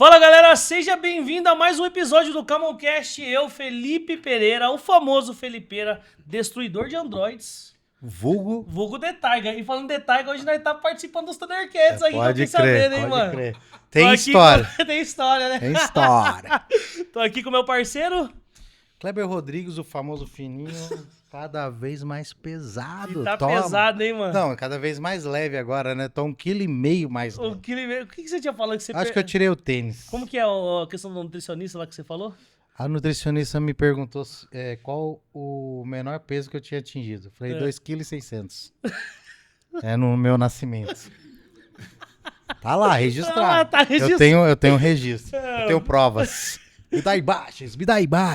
Fala galera, seja bem-vindo a mais um episódio do Camoncast. Eu, Felipe Pereira, o famoso Felipeira, destruidor de androids. Vulgo The Taiga. E falando The Taiga, hoje nós estamos participando dos Thundercats aí, que eu fiquei sabendo, hein, mano? Pode crer. Tem história. Tem história, né? Tem história. Tô aqui com o meu parceiro. Kleber Rodrigues, o famoso fininho, cada vez mais pesado. E tá pesado, hein, mano? Não, cada vez mais leve agora, né? Tô 1,5 kg mais leve. O que você tinha falado que você... Acho que eu tirei o tênis. Como que é a questão do nutricionista lá que você falou? A nutricionista me perguntou qual o menor peso que eu tinha atingido. Eu falei 2,6 kg. É no meu nascimento. Tá lá, registrado. Tá registrado. Eu tenho registro. Eu tenho provas. Me dá imagens.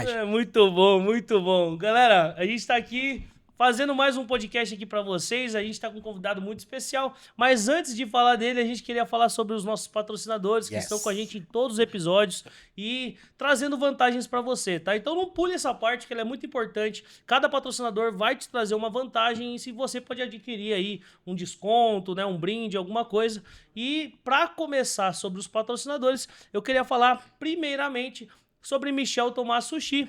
É, muito bom. Galera, a gente tá aqui fazendo mais um podcast aqui pra vocês. A gente tá com um convidado muito especial. Mas antes de falar dele, a gente queria falar sobre os nossos patrocinadores que estão com a gente em todos os episódios e trazendo vantagens pra você, tá? Então não pule essa parte que ela é muito importante. Cada patrocinador vai te trazer uma vantagem e se você pode adquirir aí um desconto, né, um brinde, alguma coisa. E pra começar sobre os patrocinadores, eu queria falar primeiramente sobre Michel Tomás Sushi,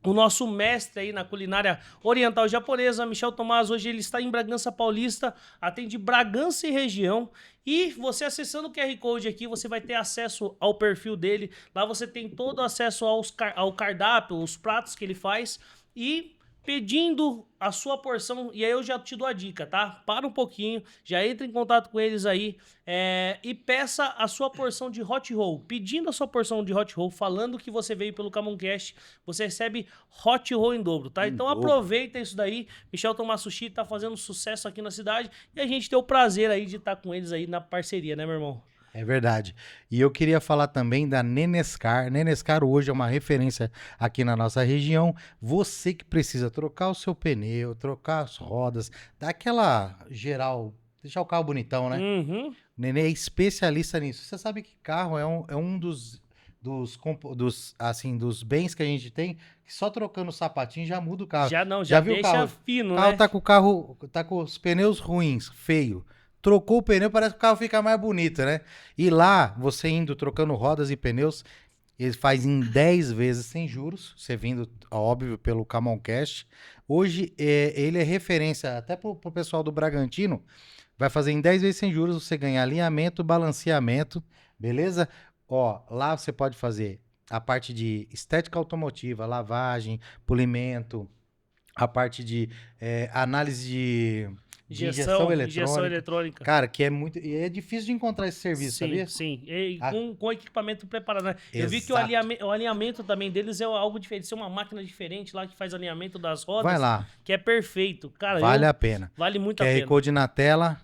o nosso mestre aí na culinária oriental japonesa. Michel Tomás, hoje ele está em Bragança Paulista, atende Bragança e região. E você acessando o QR Code aqui, você vai ter acesso ao perfil dele. Lá você tem todo acesso ao cardápio, os pratos que ele faz e pedindo a sua porção, e aí eu já te dou a dica, tá? Para um pouquinho, já entra em contato com eles aí e peça a sua porção de hot roll. Pedindo a sua porção de hot roll, falando que você veio pelo Camoncast, você recebe hot roll em dobro, tá? Então aproveita isso daí. Michel Tomás Sushi tá fazendo sucesso aqui na cidade e a gente tem o prazer aí de estar com eles aí na parceria, né, meu irmão? É verdade. E eu queria falar também da Nenescar. Nenescar hoje é uma referência aqui na nossa região. Você que precisa trocar o seu pneu, trocar as rodas, dar aquela geral, deixar o carro bonitão, né? Uhum. Nenê é especialista nisso. Você sabe que carro é um dos bens que a gente tem, que só trocando o sapatinho já muda o carro. Já viu deixa o carro? fino, O carro né? tá com os pneus ruins, feio. Trocou o pneu, parece que o carro fica mais bonito, né? E lá, você indo, trocando rodas e pneus, ele faz em 10 vezes sem juros, você vindo, óbvio, pelo Camoncast. Hoje, ele é referência até pro pessoal do Bragantino, vai fazer em 10 vezes sem juros, você ganha alinhamento, balanceamento, beleza? Ó, lá você pode fazer a parte de estética automotiva, lavagem, polimento, a parte de análise de injeção eletrônica. Cara, que é muito... E é difícil de encontrar esse serviço, sabia? Sim, e com equipamento preparado, né? Eu vi que o alinhamento também deles é algo diferente. Tem uma máquina diferente lá que faz alinhamento das rodas. Vai lá. Que é perfeito. Cara, vale a pena. Vale muito a QR pena. Code na tela.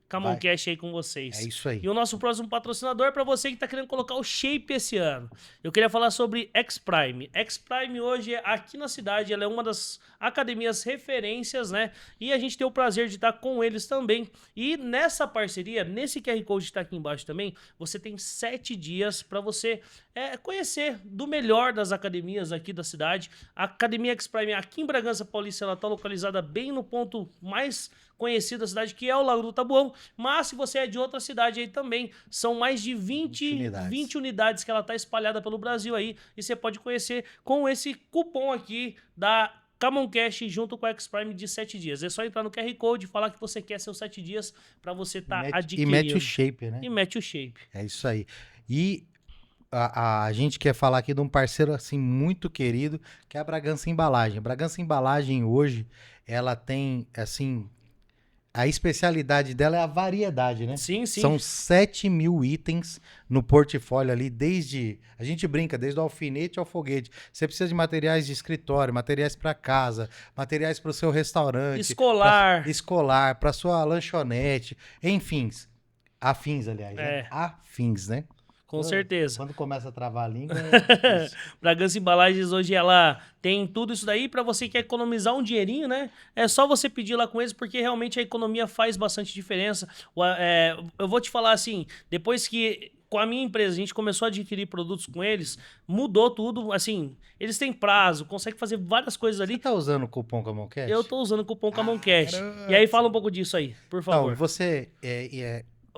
Camoncast aí com vocês. É isso aí. E o nosso próximo patrocinador é para você que tá querendo colocar o shape esse ano. Eu queria falar sobre X-Prime. X-Prime hoje, aqui na cidade, ela é uma das academias referências, né? E a gente tem o prazer de estar com eles também. E nessa parceria, nesse QR Code que tá aqui embaixo também, você tem 7 dias para você conhecer do melhor das academias aqui da cidade. A Academia X-Prime aqui em Bragança Paulista, ela tá localizada bem no ponto mais conhecido da cidade, que é o Lago do Taboão, mas se você é de outra cidade aí também, são mais de 20 unidades que ela tá espalhada pelo Brasil aí, e você pode conhecer com esse cupom aqui da Camoncast junto com o X-Prime de 7 dias. É só entrar no QR Code e falar que você quer seus 7 dias para você estar adquirindo. E mete o shape, né? E mete o shape. É isso aí. E a gente quer falar aqui de um parceiro assim muito querido, que é a Bragança Embalagem. Bragança Embalagem hoje, ela tem assim... A especialidade dela é a variedade, né? Sim. São 7.000 itens no portfólio ali, a gente brinca, desde o alfinete ao foguete. Você precisa de materiais de escritório, materiais para casa, materiais para o seu restaurante. Escolar, para sua lanchonete, enfim. Afins, aliás. Né? Afins, né? Com certeza. Quando começa a travar a língua... Bragança Embalagens hoje ela tem tudo isso daí para você que quer economizar um dinheirinho, né? É só você pedir lá com eles porque realmente a economia faz bastante diferença. Eu vou te falar assim, depois que com a minha empresa a gente começou a adquirir produtos com eles, mudou tudo, assim, eles têm prazo, conseguem fazer várias coisas ali. Você tá usando o cupom Camoncast? Eu tô usando o cupom Camoncast. E aí fala um pouco disso aí, por favor. Então, você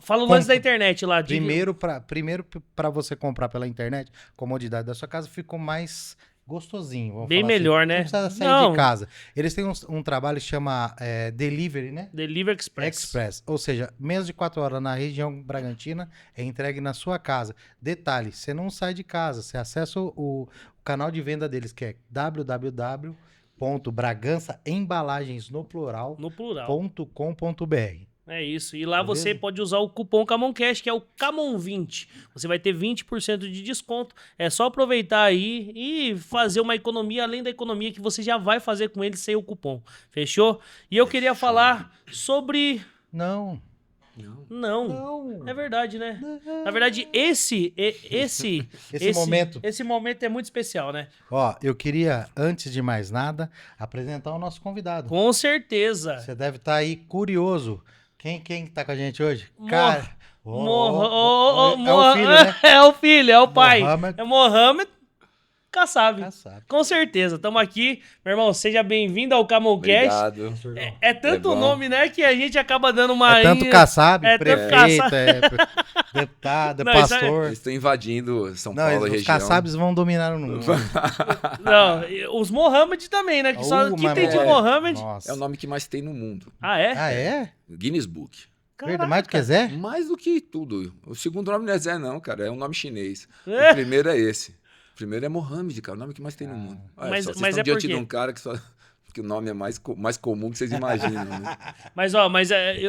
Fala o lance da internet lá. Primeiro para você comprar pela internet, comodidade da sua casa, ficou mais gostosinho. Vamos Bem falar assim. melhor, Não né? precisa sair de casa. Eles têm um trabalho que chama Delivery, né? Delivery Express. Express. Ou seja, menos de 4 horas na região Bragantina é entregue na sua casa. Detalhe, você não sai de casa, você acessa o canal de venda deles, que é www.bragançaembalagens.com.br. É isso. E lá Beleza? você pode usar o cupom CAMONCASH, que é o CAMON20. Você vai ter 20% de desconto. É só aproveitar aí e fazer uma economia, além da economia que você já vai fazer com ele sem o cupom. Fechou? E eu queria falar sobre... Não. Não. É verdade, né? Na verdade, esse momento é muito especial, né? Ó, eu queria, antes de mais nada, apresentar o nosso convidado. Com certeza. Você deve estar aí curioso. Quem tá com a gente hoje? Morra. Cara, É o filho, né? É o filho, é o pai. Mohamed. É Mohamed Kassab. Kassab. Com certeza. Estamos aqui. Meu irmão, seja bem-vindo ao CamonCast. Obrigado. É tanto bom. nome, né, que a gente acaba dando uma... É tanto Kassab, É tanto prefeito, Kassab. deputado, Não, isso pastor. Eles estão invadindo São Não, Paulo, os região. Kassabs vão dominar o mundo. Não, os Mohamed também, né? Que só que mas tem de é. Mohamed. Nossa. É o nome que mais tem no mundo. Ah, é? Ah, é? Guinness Book. Verdade, mais do que Zé? Mais do que tudo. O segundo nome não é Zé, não, cara. É um nome chinês. É. O primeiro é esse. O primeiro é Mohamed, cara. O nome que mais tem no mundo. Olha Mas- só, vocês mas estão é por diante quê? de um cara que o nome é mais comum que vocês imaginam, né? Mas,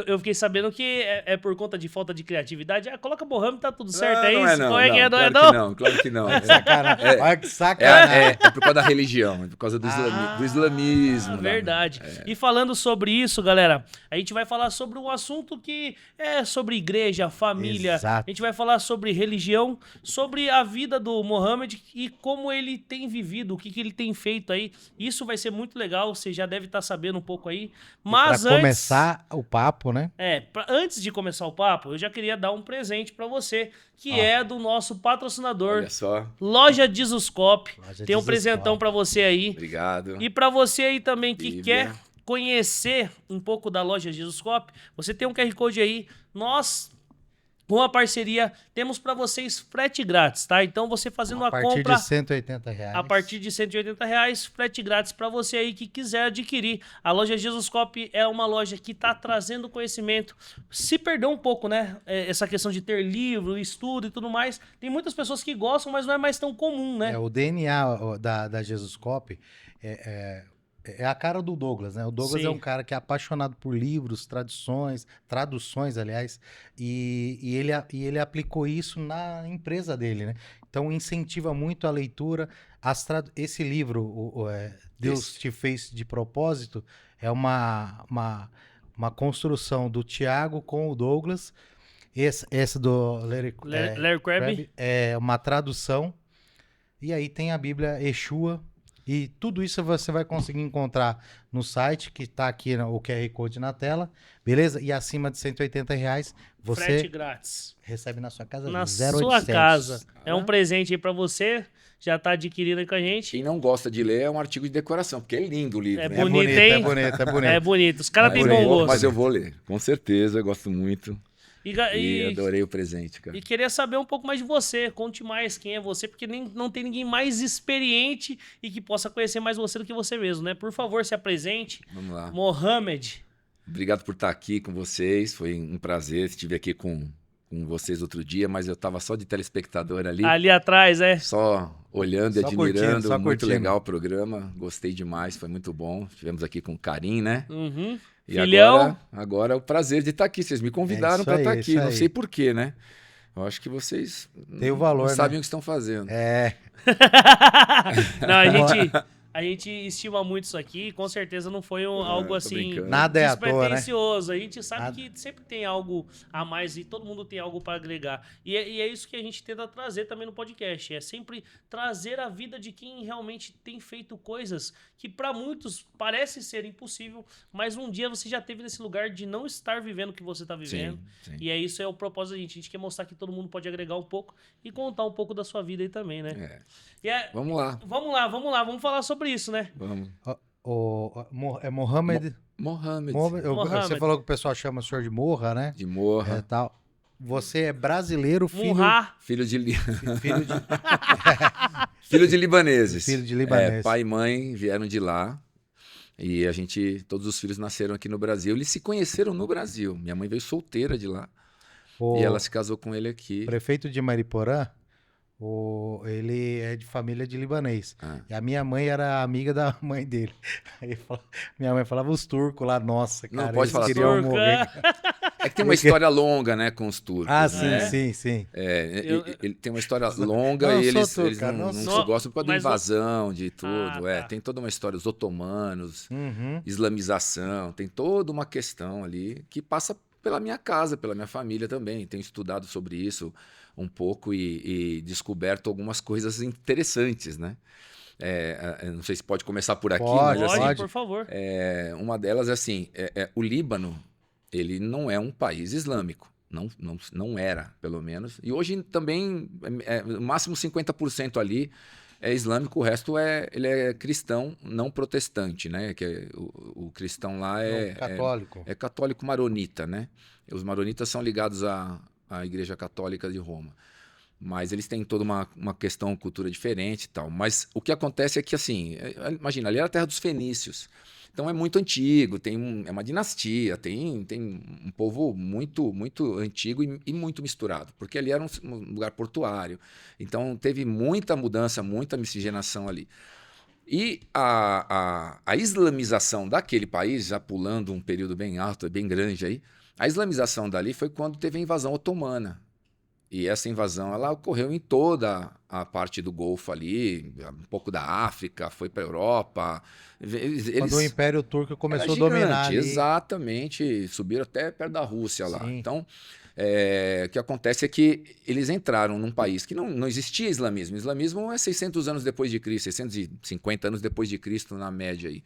eu fiquei sabendo que é por conta de falta de criatividade. Ah, coloca Mohamed, tá tudo certo, é não isso? é não. Como é que é? Não, Não é claro não? que não, claro que não. Sacanagem. Olha que sacanagem. É por causa da religião, é por causa do islamismo. né? Verdade. E falando sobre isso, galera, a gente vai falar sobre um assunto que é sobre igreja, família. Exato. A gente vai falar sobre religião, sobre a vida do Mohamed e como ele tem vivido, o que ele tem feito aí. Isso vai ser muito legal, você já deve estar sabendo um pouco aí. Mas Pra começar o papo, né? antes de começar o papo, eu já queria dar um presente pra você, que é do nosso patrocinador, Olha só. Loja Jesuscope. Loja Tem um Jesuscope. presentão pra você aí. Obrigado. E pra você aí também que Bíblia. quer conhecer um pouco da Loja Jesuscope, você tem um QR Code aí. Nós, com a parceria, temos pra vocês frete grátis, tá? Então você fazendo A a partir compra de R$180. a partir de R$180, frete grátis pra você aí que quiser adquirir. A Loja Jesuscope é uma loja que tá trazendo conhecimento. Se perdeu um pouco, né? Essa questão de ter livro, estudo e tudo mais. Tem muitas pessoas que gostam, mas não é mais tão comum, né? O DNA da Jesuscope é a cara do Douglas, né? O Douglas Sim. é um cara que é apaixonado por livros, traduções, aliás, e ele aplicou isso na empresa dele, né? Então incentiva muito a leitura. Esse livro, Deus Te Fez de Propósito, é uma construção do Tiago com o Douglas. Esse do Larry Crabb. é uma tradução. E aí tem a Bíblia Yeshua. E tudo isso você vai conseguir encontrar no site, que tá aqui o QR Code na tela, beleza? E acima de R$180, você Frete grátis. recebe na sua casa. Na 0800. sua casa. É um presente aí pra você. Já tá adquirindo aí com a gente. Quem não gosta de ler é um artigo de decoração, porque é lindo o livro, É né? bonito, hein? É bonito. É bonito. Os caras Mas têm eu bom vou- gosto. Mas eu vou ler, com certeza, eu gosto muito. E, E e, adorei o presente, cara. e queria saber um pouco mais de você. Conte mais quem é você, porque não tem ninguém mais experiente e que possa conhecer mais você do que você mesmo, né? Por favor, se apresente. Vamos lá. Mohamed. Obrigado por estar aqui com vocês, foi um prazer. Estive aqui com vocês outro dia, mas eu estava só de telespectador ali, Ali atrás, só olhando e Só admirando. curtindo, só Muito curtindo. legal o programa, gostei demais, foi muito bom. Estivemos aqui com o Karim, né? Uhum. E Filhão. agora é o prazer de estar aqui. Vocês me convidaram isso para aí, estar isso aqui, não aí. sei porquê, né? Eu acho que vocês Tem o valor, não né? sabem o que estão fazendo. Não, a gente estima muito isso aqui. Com certeza não foi algo tô assim brincando. Nada é à toa, né? despretensioso. A gente sabe Nada. que sempre tem algo a mais e todo mundo tem algo para agregar. E é isso que a gente tenta trazer também no podcast. É sempre trazer a vida de quem realmente tem feito coisas que para muitos parece ser impossível, mas um dia você já teve nesse lugar de não estar vivendo o que você está vivendo. Sim. E é isso é o propósito da gente. A gente quer mostrar que todo mundo pode agregar um pouco e contar um pouco da sua vida aí também, né? É. E Vamos lá, vamos falar sobre isso, né? vamos. É Mohamed. Mohamed, Mohamed. Mohamed. Você falou que o pessoal chama o senhor de Morra, né? de Morra. Tal. Você é brasileiro, Murra. Filho de, filho de, filho de libaneses. filho de libanês. Pai e mãe vieram de lá. E todos os filhos nasceram aqui no Brasil. Eles se conheceram no Brasil. Minha mãe veio solteira de lá. O E ela se casou com ele aqui. prefeito de Mariporã, ele é de família de libanês. Ah. E a minha mãe era amiga da mãe dele. Minha mãe falava os turcos lá, nossa, Não cara, pode eles falar queriam turco. morrer. É que tem uma história longa, né, com os turcos. Ah, né? sim. Ele tem uma história longa Não e sou eles turca, não não se sou. gostam por causa da Mas invasão, de tudo. Ah, tá. Tem toda uma história, os otomanos, Uhum. islamização, tem toda uma questão ali que passa pela minha casa, pela minha família também. Tenho estudado sobre isso um pouco e descoberto algumas coisas interessantes, né? Não sei se pode começar por aqui, Pode, mas Pode, assim, por favor. uma delas é assim, o Líbano, ele não é um país islâmico. Não era, pelo menos. E hoje também, no máximo 50% ali é islâmico, o resto ele é cristão, não protestante, né? Que o cristão lá Católico. é católico maronita, né? Os maronitas são ligados à Igreja Católica de Roma. Mas eles têm toda uma questão, cultura diferente e tal. Mas o que acontece é que, assim, imagina, ali era a terra dos fenícios. Então é muito antigo, é uma dinastia, tem um povo muito, muito antigo e muito misturado, porque ali era um lugar portuário. Então teve muita mudança, muita miscigenação ali. E a islamização daquele país, já pulando um período bem alto, bem grande aí, a islamização dali foi quando teve a invasão otomana. E essa invasão ela ocorreu em toda a parte do Golfo ali, um pouco da África, foi para a Europa. Quando o Império Turco começou a era dominar gigante, ali. exatamente, subiram até perto da Rússia lá. Sim. Então, o que acontece é que eles entraram num país que não existia islamismo. O islamismo é 600 anos depois de Cristo, 650 anos depois de Cristo na média aí.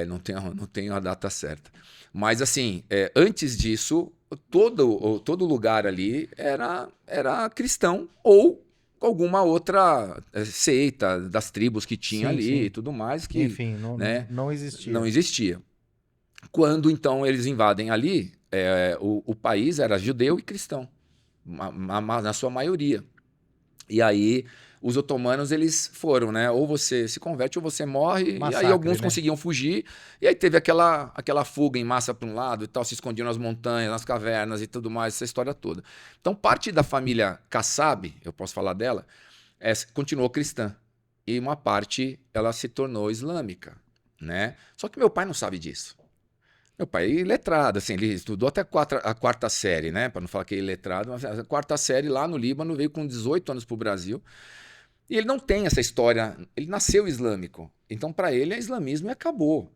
Não tenho a data certa. Mas, assim, antes disso, todo lugar ali era cristão ou alguma outra seita das tribos que tinha Sim, ali sim. e tudo mais. Que, Enfim, né, não existia. não existia. Quando, então, eles invadem ali, o país era judeu e cristão, na sua maioria. E aí os otomanos, eles foram, né? Ou você se converte ou você morre. Massacre, e aí alguns né? conseguiam fugir. E aí teve aquela fuga em massa para um lado e tal, se escondiam nas montanhas, nas cavernas e tudo mais, essa história toda. Então parte da família Kassab, eu posso falar dela, continuou cristã. E uma parte ela se tornou islâmica, né? Só que meu pai não sabe disso. Meu pai é letrado, assim, ele estudou até a quarta série, né? Para não falar que ele é letrado, mas a quarta série lá no Líbano, veio com 18 anos para o Brasil. E ele não tem essa história, ele nasceu islâmico. Então, para ele, é islamismo e acabou,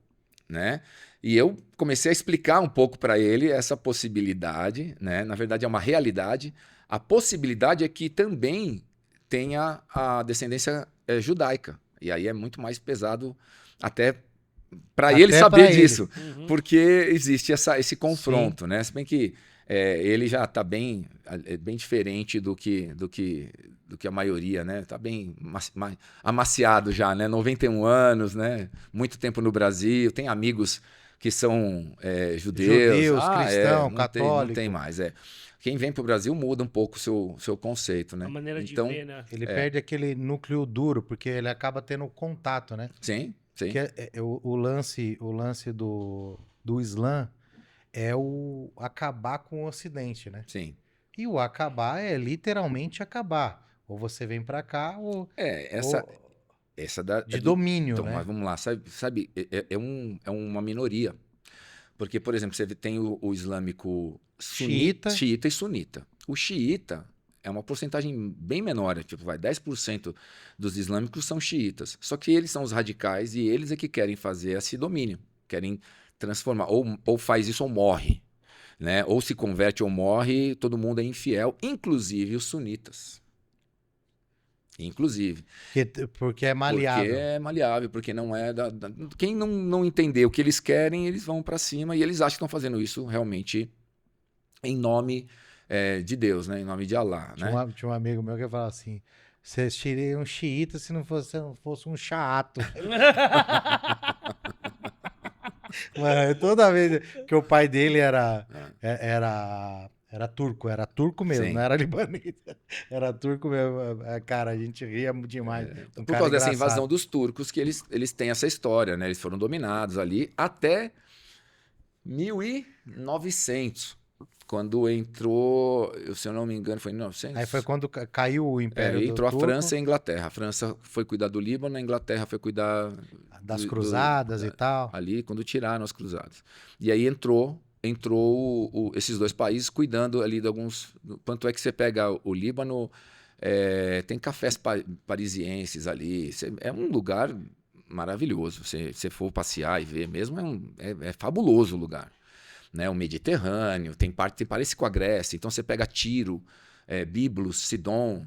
né? E eu comecei a explicar um pouco para ele essa possibilidade, né? Na verdade, é uma realidade. A possibilidade é que também tenha a descendência judaica. E aí é muito mais pesado até para ele saber disso, porque existe esse confronto, né? Se bem que ele já está bem diferente do que a maioria, né? Está bem amaciado já, né? 91 anos, né? Muito tempo no Brasil, tem amigos que são judeus, cristão, não católico. Não tem mais, Quem vem para o Brasil muda um pouco o seu conceito, né? A maneira de então, ver, né? Ele perde aquele núcleo duro, porque ele acaba tendo contato, né? Sim, sim. Que o lance do Islã é o acabar com o Ocidente, né? Sim. E o acabar é literalmente acabar. Ou você vem pra cá, ou Essa de domínio, então, né? mas vamos lá, sabe é uma minoria. Porque, por exemplo, você tem o islâmico xiita e sunita. O xiita é uma porcentagem bem menor, tipo, 10% dos islâmicos são xiitas. Só que eles são os radicais e eles é que querem fazer esse domínio, querem transformar, ou faz isso ou morre, né? Ou se converte ou morre, todo mundo é infiel, inclusive os sunitas. Inclusive. Porque é maleável. Porque é maleável, porque não é... Quem não entender o que eles querem, eles vão para cima e eles acham que estão fazendo isso realmente em nome de Deus, né? Em nome de Allah, né? Tinha um amigo meu que falava assim, você seria um xiita se não fosse um chato. Mano, toda vez que o pai dele era Era turco mesmo, Sim. não era libanês. Era turco mesmo. Cara, a gente ria demais. Um Por cara causa dessa engraçado. invasão dos turcos que eles têm essa história, né? Eles foram dominados ali até 1900, quando entrou, se eu não me engano, foi em 1900. Aí foi quando caiu o Império do Entrou a Turco, França e a Inglaterra. A França foi cuidar do Líbano, a Inglaterra foi cuidar das cruzadas e tal. ali quando tiraram as cruzadas. E aí entrou esses dois países cuidando ali de alguns. Tanto é que você pega o Líbano, tem cafés parisienses ali. É um lugar maravilhoso. Se for passear e ver mesmo, é fabuloso o lugar. Né? O Mediterrâneo, parece com a Grécia. Então você pega Tiro, Biblos, Sidon,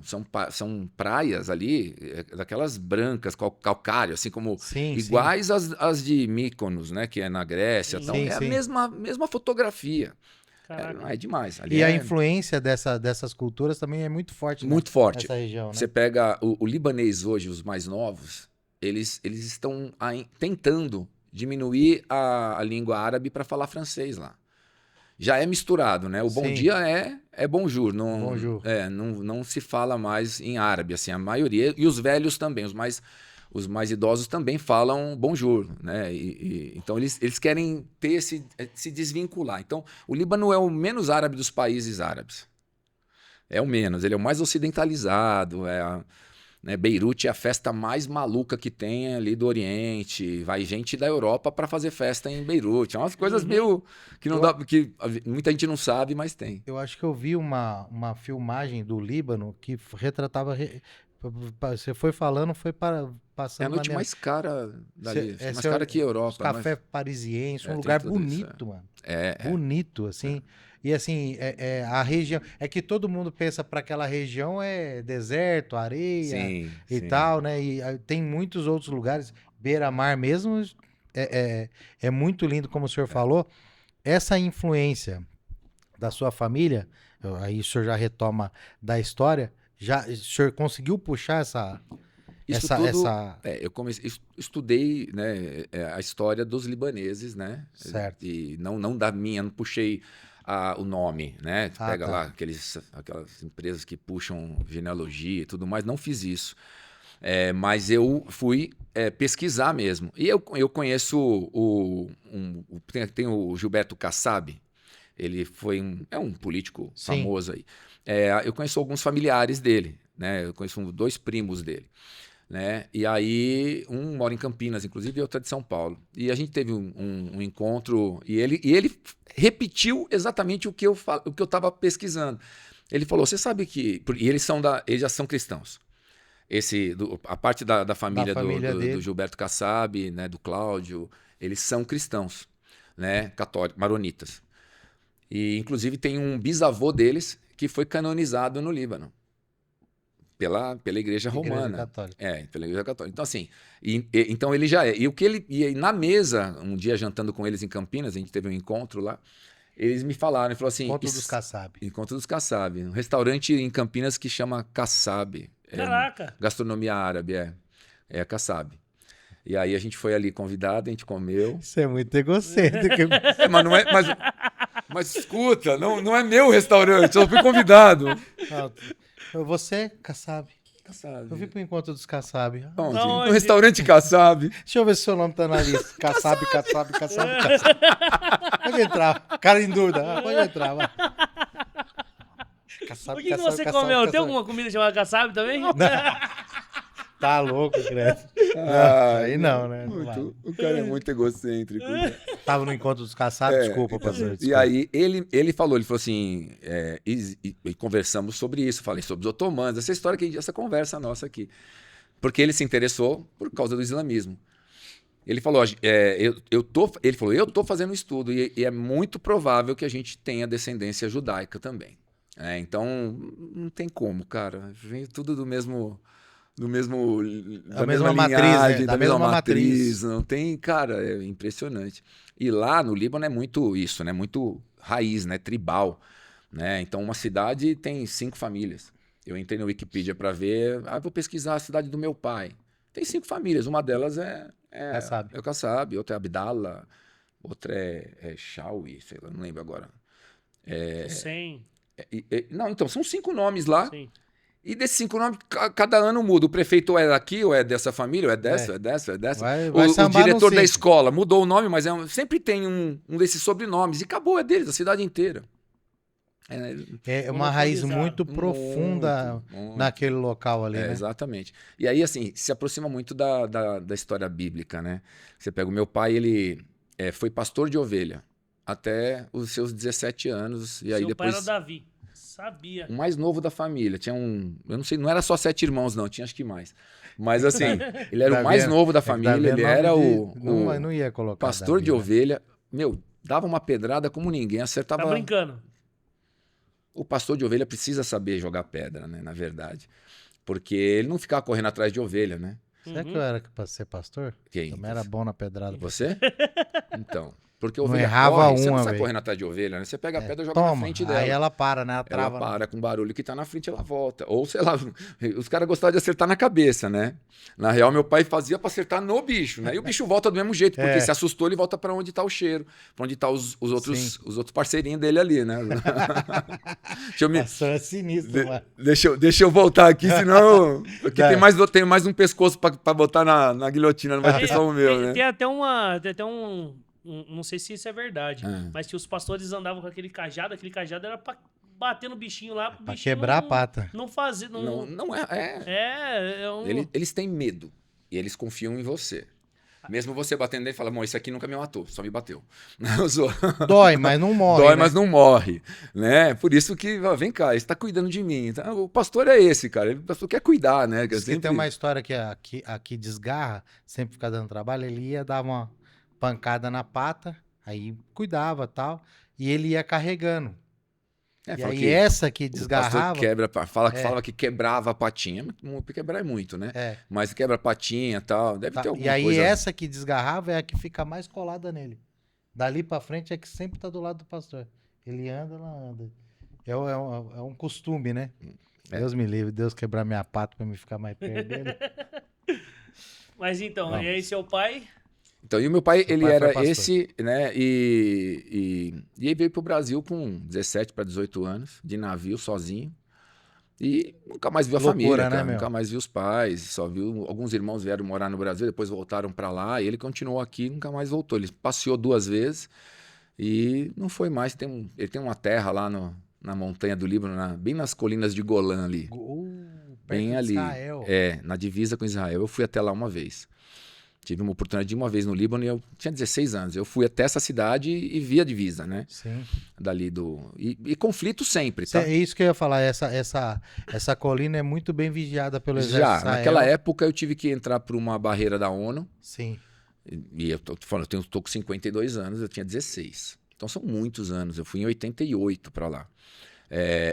são praias ali, daquelas brancas, calcário, assim como Sim, iguais às de Mykonos, né, que é na Grécia. Então, Sim, é sim. a mesma fotografia. Caraca. É demais. Ali E a é influência dessas culturas também é muito forte, muito forte. nessa região, né? Você pega o libanês hoje, os mais novos, eles estão tentando diminuir a língua árabe para falar francês lá. Já é misturado, né? O bom Sim. dia é bonjour. Não, Bonjour. não se fala mais em árabe, assim, a maioria. E os velhos também, os mais idosos também falam bonjour, né? Então eles querem ter se desvincular. Então o Líbano é o menos árabe dos países árabes. É o menos, ele é o mais ocidentalizado, né, Beirute é a festa mais maluca que tem ali do Oriente. Vai gente da Europa para fazer festa em Beirute. É umas coisas meio que não dá, que muita gente não sabe, mas tem. Eu acho que eu vi uma filmagem do Líbano que retratava. Você foi falando, foi passando É a noite na minha... mais cara dali, mais Esse cara que a os Europa. café parisiense, um tem lugar tudo isso, bonito, mano. É. Bonito, assim. E assim, a região. É que todo mundo pensa para aquela região é deserto, areia Sim, e sim. tal, né? E tem muitos outros lugares, beira-mar mesmo, é muito lindo, como o senhor falou. Essa influência da sua família, aí o senhor já retoma da história, o senhor conseguiu puxar Isso tudo, essa... eu estudei, né, a história dos libaneses, né? Certo. E não da minha, não puxei o nome, né? Pega tá. lá aquelas empresas que puxam genealogia e tudo mais, não fiz isso. Mas eu fui pesquisar mesmo. E eu conheço tem o Gilberto Kassab, ele é um político Sim. famoso aí. Eu conheço alguns familiares dele, né? Eu conheço 2 primos dele. Né? E aí, um mora em Campinas, inclusive, e outro é de São Paulo. E a gente teve um encontro, e ele repetiu exatamente o que eu estava pesquisando. Ele falou: você sabe que. E eles já são cristãos. A parte da família, do Gilberto Kassab, né, do Cláudio, eles são cristãos, né, católicos, maronitas. E, inclusive, tem um bisavô deles que foi canonizado no Líbano. Pela Igreja Romana. Católica. Pela Igreja Católica. Então, assim, então ele já é. E na mesa, um dia jantando com eles em Campinas, a gente teve um encontro lá, eles me falaram, falou assim... Encontro dos Kassab. Encontro dos Kassab. Um restaurante em Campinas que chama Kassab. Caraca! Gastronomia árabe, é Kassab. E aí a gente foi ali convidado, a gente comeu. Isso é muito egocêntrico. Mas não é... Mas escuta, não é meu restaurante, eu fui convidado. Você, Kassab. Kassab. Eu vim pro encontro dos Kassab. Onde? Onde? No restaurante Kassab. Deixa eu ver se seu nome tá na lista. Kassab. Pode entrar. Cara em dúvida. Pode entrar, vai. O que você comeu? Tem alguma comida chamada Kassab também? Não. Tá louco, credo. Aí não, né? O cara é muito egocêntrico. Tava no encontro dos Kassab, desculpa, pastor. E aí ele falou assim, e conversamos sobre isso, falei sobre os otomanos, essa história, essa conversa nossa aqui. Porque ele se interessou por causa do islamismo. Ele falou, eu tô fazendo um estudo e é muito provável que a gente tenha descendência judaica também. Então, não tem como, cara. Vem tudo da mesma matriz, né? da mesma matriz. Não tem, cara, é impressionante. E lá no Líbano é muito isso, né? Muito raiz, né? Tribal, né? Então uma cidade tem 5 famílias. Eu entrei no Wikipedia para ver, vou pesquisar a cidade do meu pai. Tem 5 famílias, uma delas é o Kassab, outra é Abdallah, outra é Shawi, sei lá, não lembro agora. Não, então, são 5 nomes lá. Sim. E desses 5 nomes, cada ano muda. O prefeito é daqui, ou é dessa família, ou é dessa, ou é dessa, ou é dessa. Vai O sambar diretor no da cinco. escola mudou o nome, mas sempre tem um desses sobrenomes. E acabou, é deles, a cidade inteira. É uma raiz Monopolizado. muito profunda muito. naquele local ali, né? Exatamente. E aí, assim, se aproxima muito da história bíblica, né? Você pega o meu pai, ele foi pastor de ovelha até os seus 17 anos. E aí Seu pai depois... era Davi. Sabia. O mais novo da família. Tinha eu não sei, não era só 7 irmãos, não, tinha acho que mais. Mas assim, ele era o mais novo da família, ele era Não ia colocar pastor Davi, de né? ovelha. Meu, dava uma pedrada como ninguém, acertava. Tá brincando. O pastor de ovelha precisa saber jogar pedra, né, na verdade. Porque ele não ficava correndo atrás de ovelha, né? Será que eu era pra ser pastor? Quem? Também era bom na pedrada. Você? Então. Porque a Não ovelha errava corre, você não uma, sai velho. correndo atrás de ovelha, né? Você pega a pedra e joga na Toma, frente dela. aí ela para, né? Ela Ela trava. para com o barulho que tá na frente, ela volta. Ou, sei lá, os caras gostavam de acertar na cabeça, né? Na real, meu pai fazia pra acertar no bicho, né? E o bicho volta do mesmo jeito, porque se assustou, ele volta pra onde tá o cheiro, pra onde tá os outros parceirinhos dele ali, né? Deixa eu me... Nossa, é sinistro, mano. Deixa eu voltar aqui, senão... Aqui tem mais um pescoço pra botar na guilhotina, não vai ter só o meu, né? Tem até um... Não sei se isso é verdade, mas que os pastores andavam com aquele cajado era pra bater no bichinho lá, pro Pra bichinho quebrar a pata. não fazer... Não é... um... Eles têm medo e eles confiam em você. Mesmo você batendo nele, fala, bom, esse aqui nunca me matou, só me bateu. Dói, mas não morre. Dói, né? mas não morre, né? Por isso que, ó, vem cá, você tá cuidando de mim. Então, o pastor é esse, cara. O pastor quer cuidar, né? Diz que tem uma história que aqui desgarra, sempre fica dando trabalho, ele ia dar uma pancada na pata, aí cuidava e tal, e ele ia carregando. E aí essa que desgarrava... Falava que quebrava a patinha. Quebrar é muito, né? Mas quebra a patinha e tal, deve ter alguma E aí coisa. essa que desgarrava é a que fica mais colada nele. Dali pra frente é que sempre tá do lado do pastor. Ele anda, ela anda. É um costume, né? Deus me livre, Deus quebrar minha pata pra me ficar mais perto dele. Mas então, e aí seu pai... Então, e o meu pai, ele pai foi era pastor. esse, né? E ele veio pro Brasil com 17 para 18 anos, de navio, sozinho. E nunca mais viu a Loucura, família, né, cara. meu? Nunca mais viu os pais. Só viu. Alguns irmãos vieram morar no Brasil, depois voltaram para lá. E ele continuou aqui, nunca mais voltou. Ele passeou 2 vezes e não foi mais. Ele tem uma terra lá na montanha do Líbano, bem nas colinas de Golã ali. Bem perto de ali. Israel. Na divisa com Israel. Eu fui até lá uma vez. Tive uma oportunidade de ir uma vez no Líbano e eu tinha 16 anos. Eu fui até essa cidade e vi a divisa, né? Sim. Dali E conflito sempre, tá? É isso que eu ia falar. Essa colina é muito bem vigiada pelo exército de Já, Israel. naquela época eu tive que entrar por uma barreira da ONU. Sim. E eu tô falando, eu tô com 52 anos, eu tinha 16. Então são muitos anos. Eu fui em 88 para lá.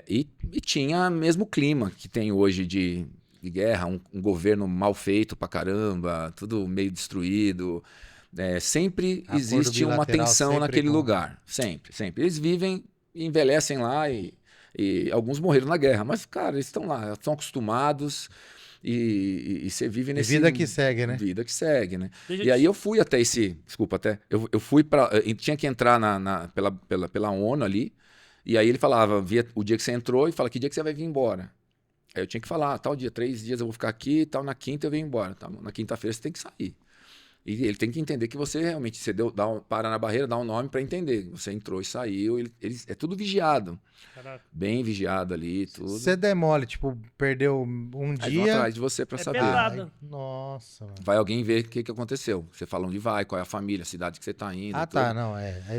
E tinha mesmo clima que tem hoje de guerra, um governo mal feito pra caramba, tudo meio destruído. Sempre existe uma tensão naquele lugar. Sempre, sempre. Eles vivem, envelhecem lá e alguns morreram na guerra. Mas, cara, eles estão lá, estão acostumados e você vive nesse... Vida que segue, né? Vida que segue, né? E aí eu fui até Desculpa, até... Eu fui pra... Tinha que entrar pela ONU ali. E aí ele falava, via o dia que você entrou e fala, que dia que você vai vir embora? Aí eu tinha que falar, tal dia, 3 dias eu vou ficar aqui, tal, na quinta eu venho embora. Tá? Na quinta-feira você tem que sair. E ele tem que entender que você realmente, para na barreira, dá um nome para entender. Você entrou e saiu, é tudo vigiado. Caraca. Bem vigiado ali, tudo. Você demole, tipo, perdeu um Aí dia... vão atrás de você para saber. pesado. Ai, nossa, mano. Vai alguém ver o que aconteceu. Você fala onde vai, qual é a família, a cidade que você tá indo. Tá, não,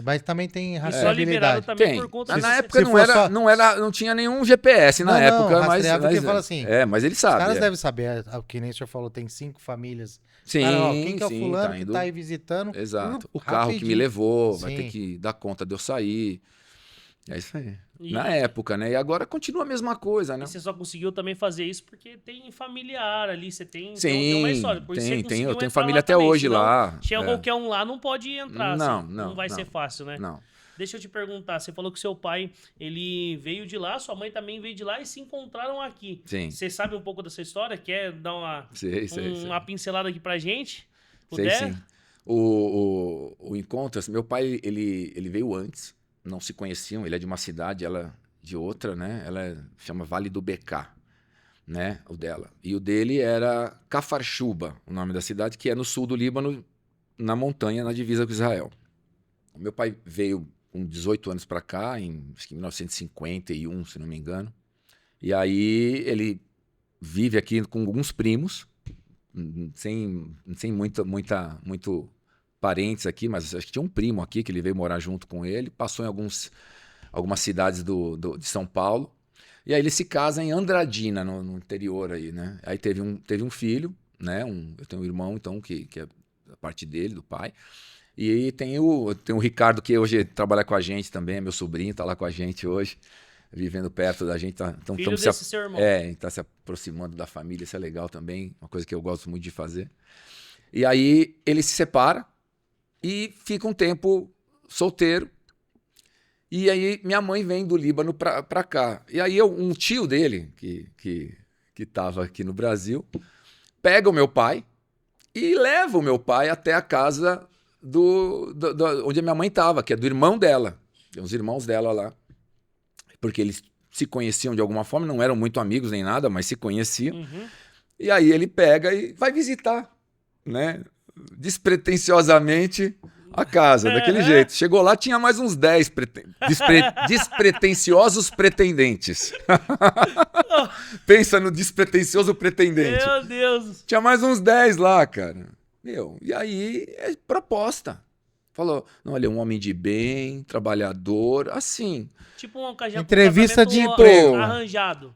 Mas também tem E só liberado rastreabilidade. também Tem. por conta Mas disso. na época não tinha nenhum GPS na Não, época, mas porque fala assim, mas ele Os sabe. caras devem saber, que nem o senhor falou, tem 5 famílias. Sim, Cara, ó, quem que é o sim, fulano tá que indo... tá aí visitando? Exato. O carro que me rapidinho. levou, vai Sim. ter que dar conta de eu sair. É isso aí. E- Na época, né? E agora continua a mesma coisa, né? E você só conseguiu também fazer isso porque tem familiar ali, você tem Sim, uma história. Por isso você eu conseguiu tenho entrar família lá até também, hoje senão lá. Tinha qualquer um lá, não pode entrar. Não, assim. não, vai não. ser fácil, né? Não. Deixa eu te perguntar, você falou que seu pai, ele veio de lá, sua mãe também veio de lá e se encontraram aqui. Sim. Você sabe um pouco dessa história? Quer dar Sei. uma pincelada aqui pra gente? Sei, Puder? sim. O encontro, assim, meu pai, ele veio antes, não se conheciam, ele é de uma cidade, ela de outra, né? Chama Vale do Beká, né? O dela. E o dele era Cafarchuba, o nome da cidade, que é no sul do Líbano, na montanha, na divisa com Israel. O meu pai veio com 18 anos para cá, acho que em 1951, se não me engano. E aí ele vive aqui com alguns primos, sem muito parentes aqui, mas acho que tinha um primo aqui que ele veio morar junto com ele, passou em algumas cidades de São Paulo, e aí ele se casa em Andradina, no interior aí, né? Aí teve um filho, né? Eu tenho um irmão, então, que é a parte dele, do pai, e aí tem o Ricardo, que hoje trabalha com a gente também, é meu sobrinho, tá lá com a gente hoje, vivendo perto da gente. Então, filho desse seu irmão. Tá se aproximando da família, isso é legal também, uma coisa que eu gosto muito de fazer. E aí ele se separa e fica um tempo solteiro. E aí minha mãe vem do Líbano pra cá. E aí um tio dele, que tava aqui no Brasil, pega o meu pai e leva o meu pai até a casa onde a minha mãe tava, que é do irmão dela. Tem uns irmãos dela lá. Porque eles se conheciam de alguma forma, não eram muito amigos nem nada, mas se conheciam. Uhum. E aí ele pega e vai visitar, né? Despretensiosamente a casa, daquele jeito. Chegou lá, tinha mais uns 10 despretensiosos pretendentes. Pensa no despretensioso pretendente. Meu Deus! Tinha mais uns 10 lá, cara. E aí é proposta. Falou, não, olha, um homem de bem, trabalhador, assim. Tipo um entrevista de emprego. Arranjado.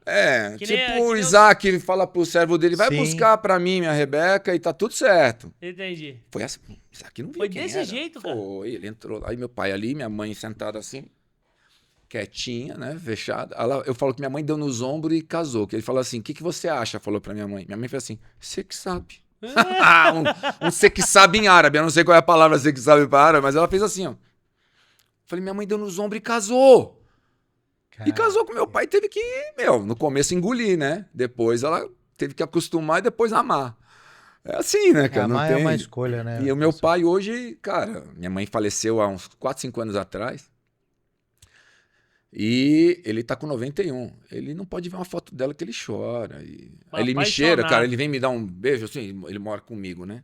Que tipo o Isaac fala pro servo dele, vai buscar pra mim minha Rebeca e tá tudo certo. Entendi. Foi assim, Isaac não viu Foi quem desse era. jeito, cara. Foi, ele entrou lá, aí meu pai ali, minha mãe sentada assim, quietinha, né, fechada. Eu falo que minha mãe deu nos ombros e casou, que ele falou assim, o que você acha? Falou pra minha mãe. Minha mãe fez assim, você que sabe. um você que sabe em árabe, eu não sei qual é a palavra você que sabe para árabe, mas ela fez assim, ó. Falei, minha mãe deu nos ombros e casou. Cara, E casou com meu pai, teve que, no começo engolir, né? Depois ela teve que acostumar e depois amar. É assim, né, cara? amar é uma escolha, né? E o meu pai hoje, cara, minha mãe faleceu há uns 4, 5 anos atrás. E ele tá com 91. Ele não pode ver uma foto dela que ele chora. Aí ele me cheira, cara. Ele vem me dar um beijo, assim, ele mora comigo, né?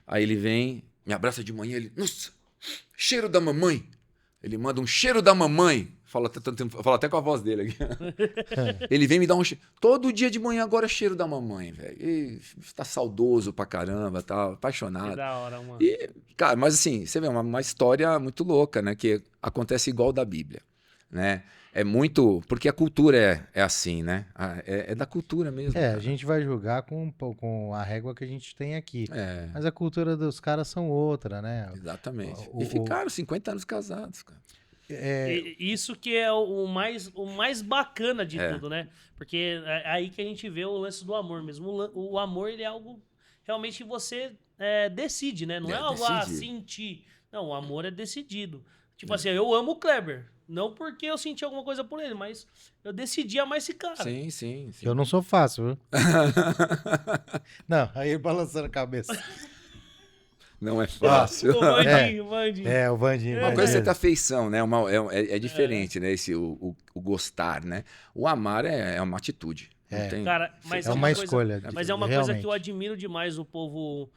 Aí ele vem, me abraça de manhã, ele... Nossa, cheiro da mamãe. Ele manda um cheiro da mamãe. Fala até com a voz dele aqui. Ele vem me dar um cheiro. Todo dia de manhã agora é cheiro da mamãe, velho. Tá saudoso pra caramba, tá apaixonado. Que da hora, mano. E, cara, mas assim, você vê uma história muito louca, né? Que acontece igual da Bíblia. Né? É muito... Porque a cultura é assim, né? É da cultura mesmo. A cara. gente vai julgar com a régua que a gente tem aqui. É, Mas a cultura dos caras são outra, né? exatamente. O- E ficaram 50 anos casados, cara. Isso que é o mais bacana de É. tudo, né? Porque é aí que a gente vê o lance do amor mesmo. O amor, ele é algo realmente que você decide, né? Não é algo decidir. sentir. Não, o amor é decidido. Tipo assim, eu amo o Kleber. Não porque eu senti alguma coisa por ele, mas eu decidi amar esse cara. Sim, sim. Eu não sou fácil, viu? Não, aí balançando a cabeça. Não é fácil. O Vandinho, o Vandinho. O Vandinho. Uma coisa é você ter afeição, né? É diferente, né? O gostar, né? O amar é uma atitude. Não tem- Cara, mas É uma escolha. Mas é uma coisa realmente. que eu admiro demais o povo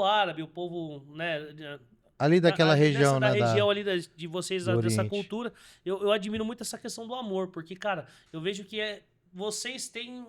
árabe, o povo, né? Ali daquela região, da né? região ali de vocês, do dessa Oriente. cultura, eu admiro muito essa questão do amor, porque, cara, eu vejo que vocês têm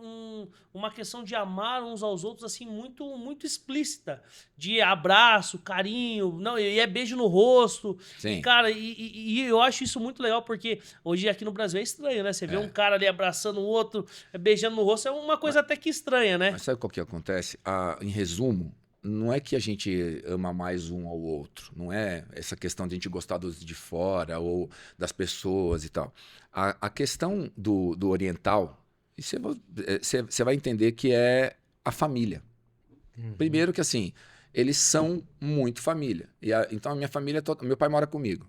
uma questão de amar uns aos outros, assim, muito, muito explícita. De abraço, carinho, não, e é beijo no rosto. Sim. Cara, e eu acho isso muito legal, porque hoje aqui no Brasil é estranho, né? Você vê um cara ali abraçando o outro, beijando no rosto, é uma coisa até que estranha, né? Mas sabe qual que acontece? Em resumo, não é que a gente ama mais um ao outro. Não é essa questão de a gente gostar dos de fora ou das pessoas e tal. A questão do oriental, você vai entender que é a família. Primeiro que assim, eles são muito família. Então a minha família, meu pai mora comigo.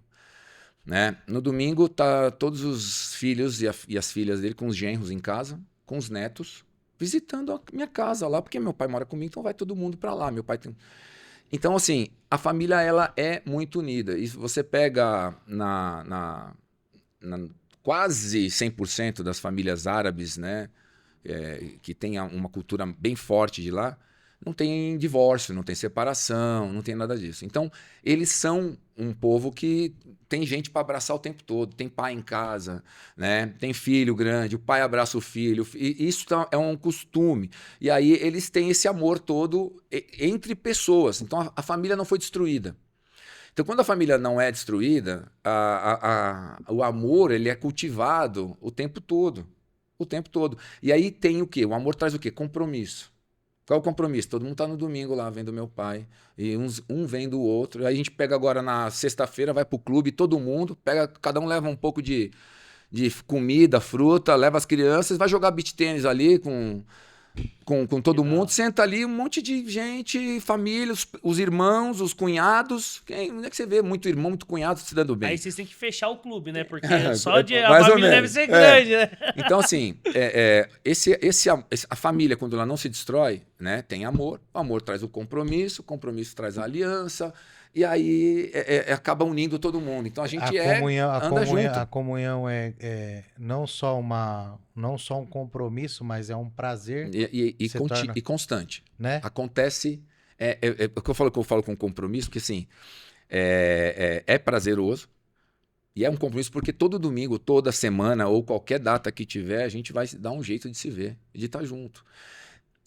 Né? No domingo tá todos os filhos e as filhas dele com os genros em casa, com os netos, visitando a minha casa lá, porque meu pai mora comigo, então vai todo mundo para lá. Meu pai tem... Então, assim, a família ela é muito unida. E você pega quase 100% das famílias árabes, né, que tem uma cultura bem forte de lá, não tem divórcio, não tem separação, não tem nada disso. Então, eles são um povo que tem gente para abraçar o tempo todo, tem pai em casa, né? Tem filho grande, o pai abraça o filho, e isso é um costume. E aí eles têm esse amor todo entre pessoas. Então, a família não foi destruída. Então, quando a família não é destruída, o amor ele é cultivado o tempo todo. O tempo todo. E aí tem o quê? O amor traz o quê? Compromisso. Qual é o compromisso? Todo mundo tá no domingo lá vendo meu pai. E um vem do outro. Aí a gente pega agora na sexta-feira, vai pro clube, todo mundo, pega, cada um leva um pouco de comida, fruta, leva as crianças, vai jogar beach tênis ali com todo mundo, senta ali um monte de gente, família, os irmãos, os cunhados. Onde é que você vê muito irmão, muito cunhado se dando bem? Aí vocês têm que fechar o clube, né? Porque só de a Mais ou família deve menos. ser grande, né? Então, assim, a família, quando ela não se destrói, né, tem amor. O amor traz o compromisso traz a aliança. E aí acaba unindo todo mundo. Então a gente anda junto. A comunhão é não só um compromisso, mas é um prazer E constante. né? Acontece. O que eu falo com compromisso, que assim, é prazeroso. E é um compromisso porque todo domingo, toda semana ou qualquer data que tiver, a gente vai dar um jeito de se ver, de estar junto.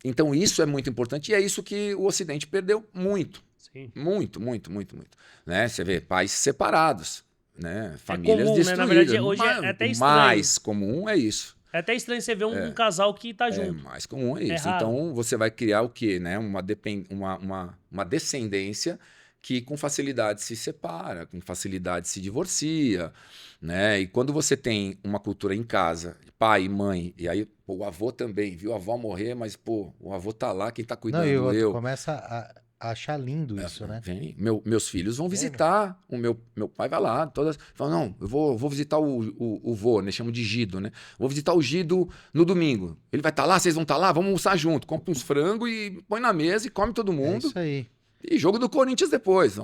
Então isso é muito importante e é isso que o Ocidente perdeu muito. Sim. Muito, muito, muito, muito. Né? Você vê pais separados, né? Famílias comum, né? destruídas. Na verdade, hoje é até o estranho. mais comum é isso. É até estranho você ver um casal que tá junto. Mais comum é isso. raro. Então você vai criar o quê? Né? Uma descendência que com facilidade se separa, com facilidade se divorcia, né? E quando você tem uma cultura em casa, pai e mãe, e aí pô, o avô também, viu a avó morrer, mas pô, o avô tá lá, quem tá cuidando Não, e o outro eu. começa a achar lindo isso, né? Vem, meus filhos vão visitar, o meu pai vai lá, fala, não, eu vou visitar o vô, né, chamam de Gido, né? Vou visitar o Gido no domingo. Ele vai estar lá, vocês vão estar lá, vamos almoçar junto, compra uns frangos e põe na mesa e come todo É mundo. isso aí. E jogo do Corinthians depois.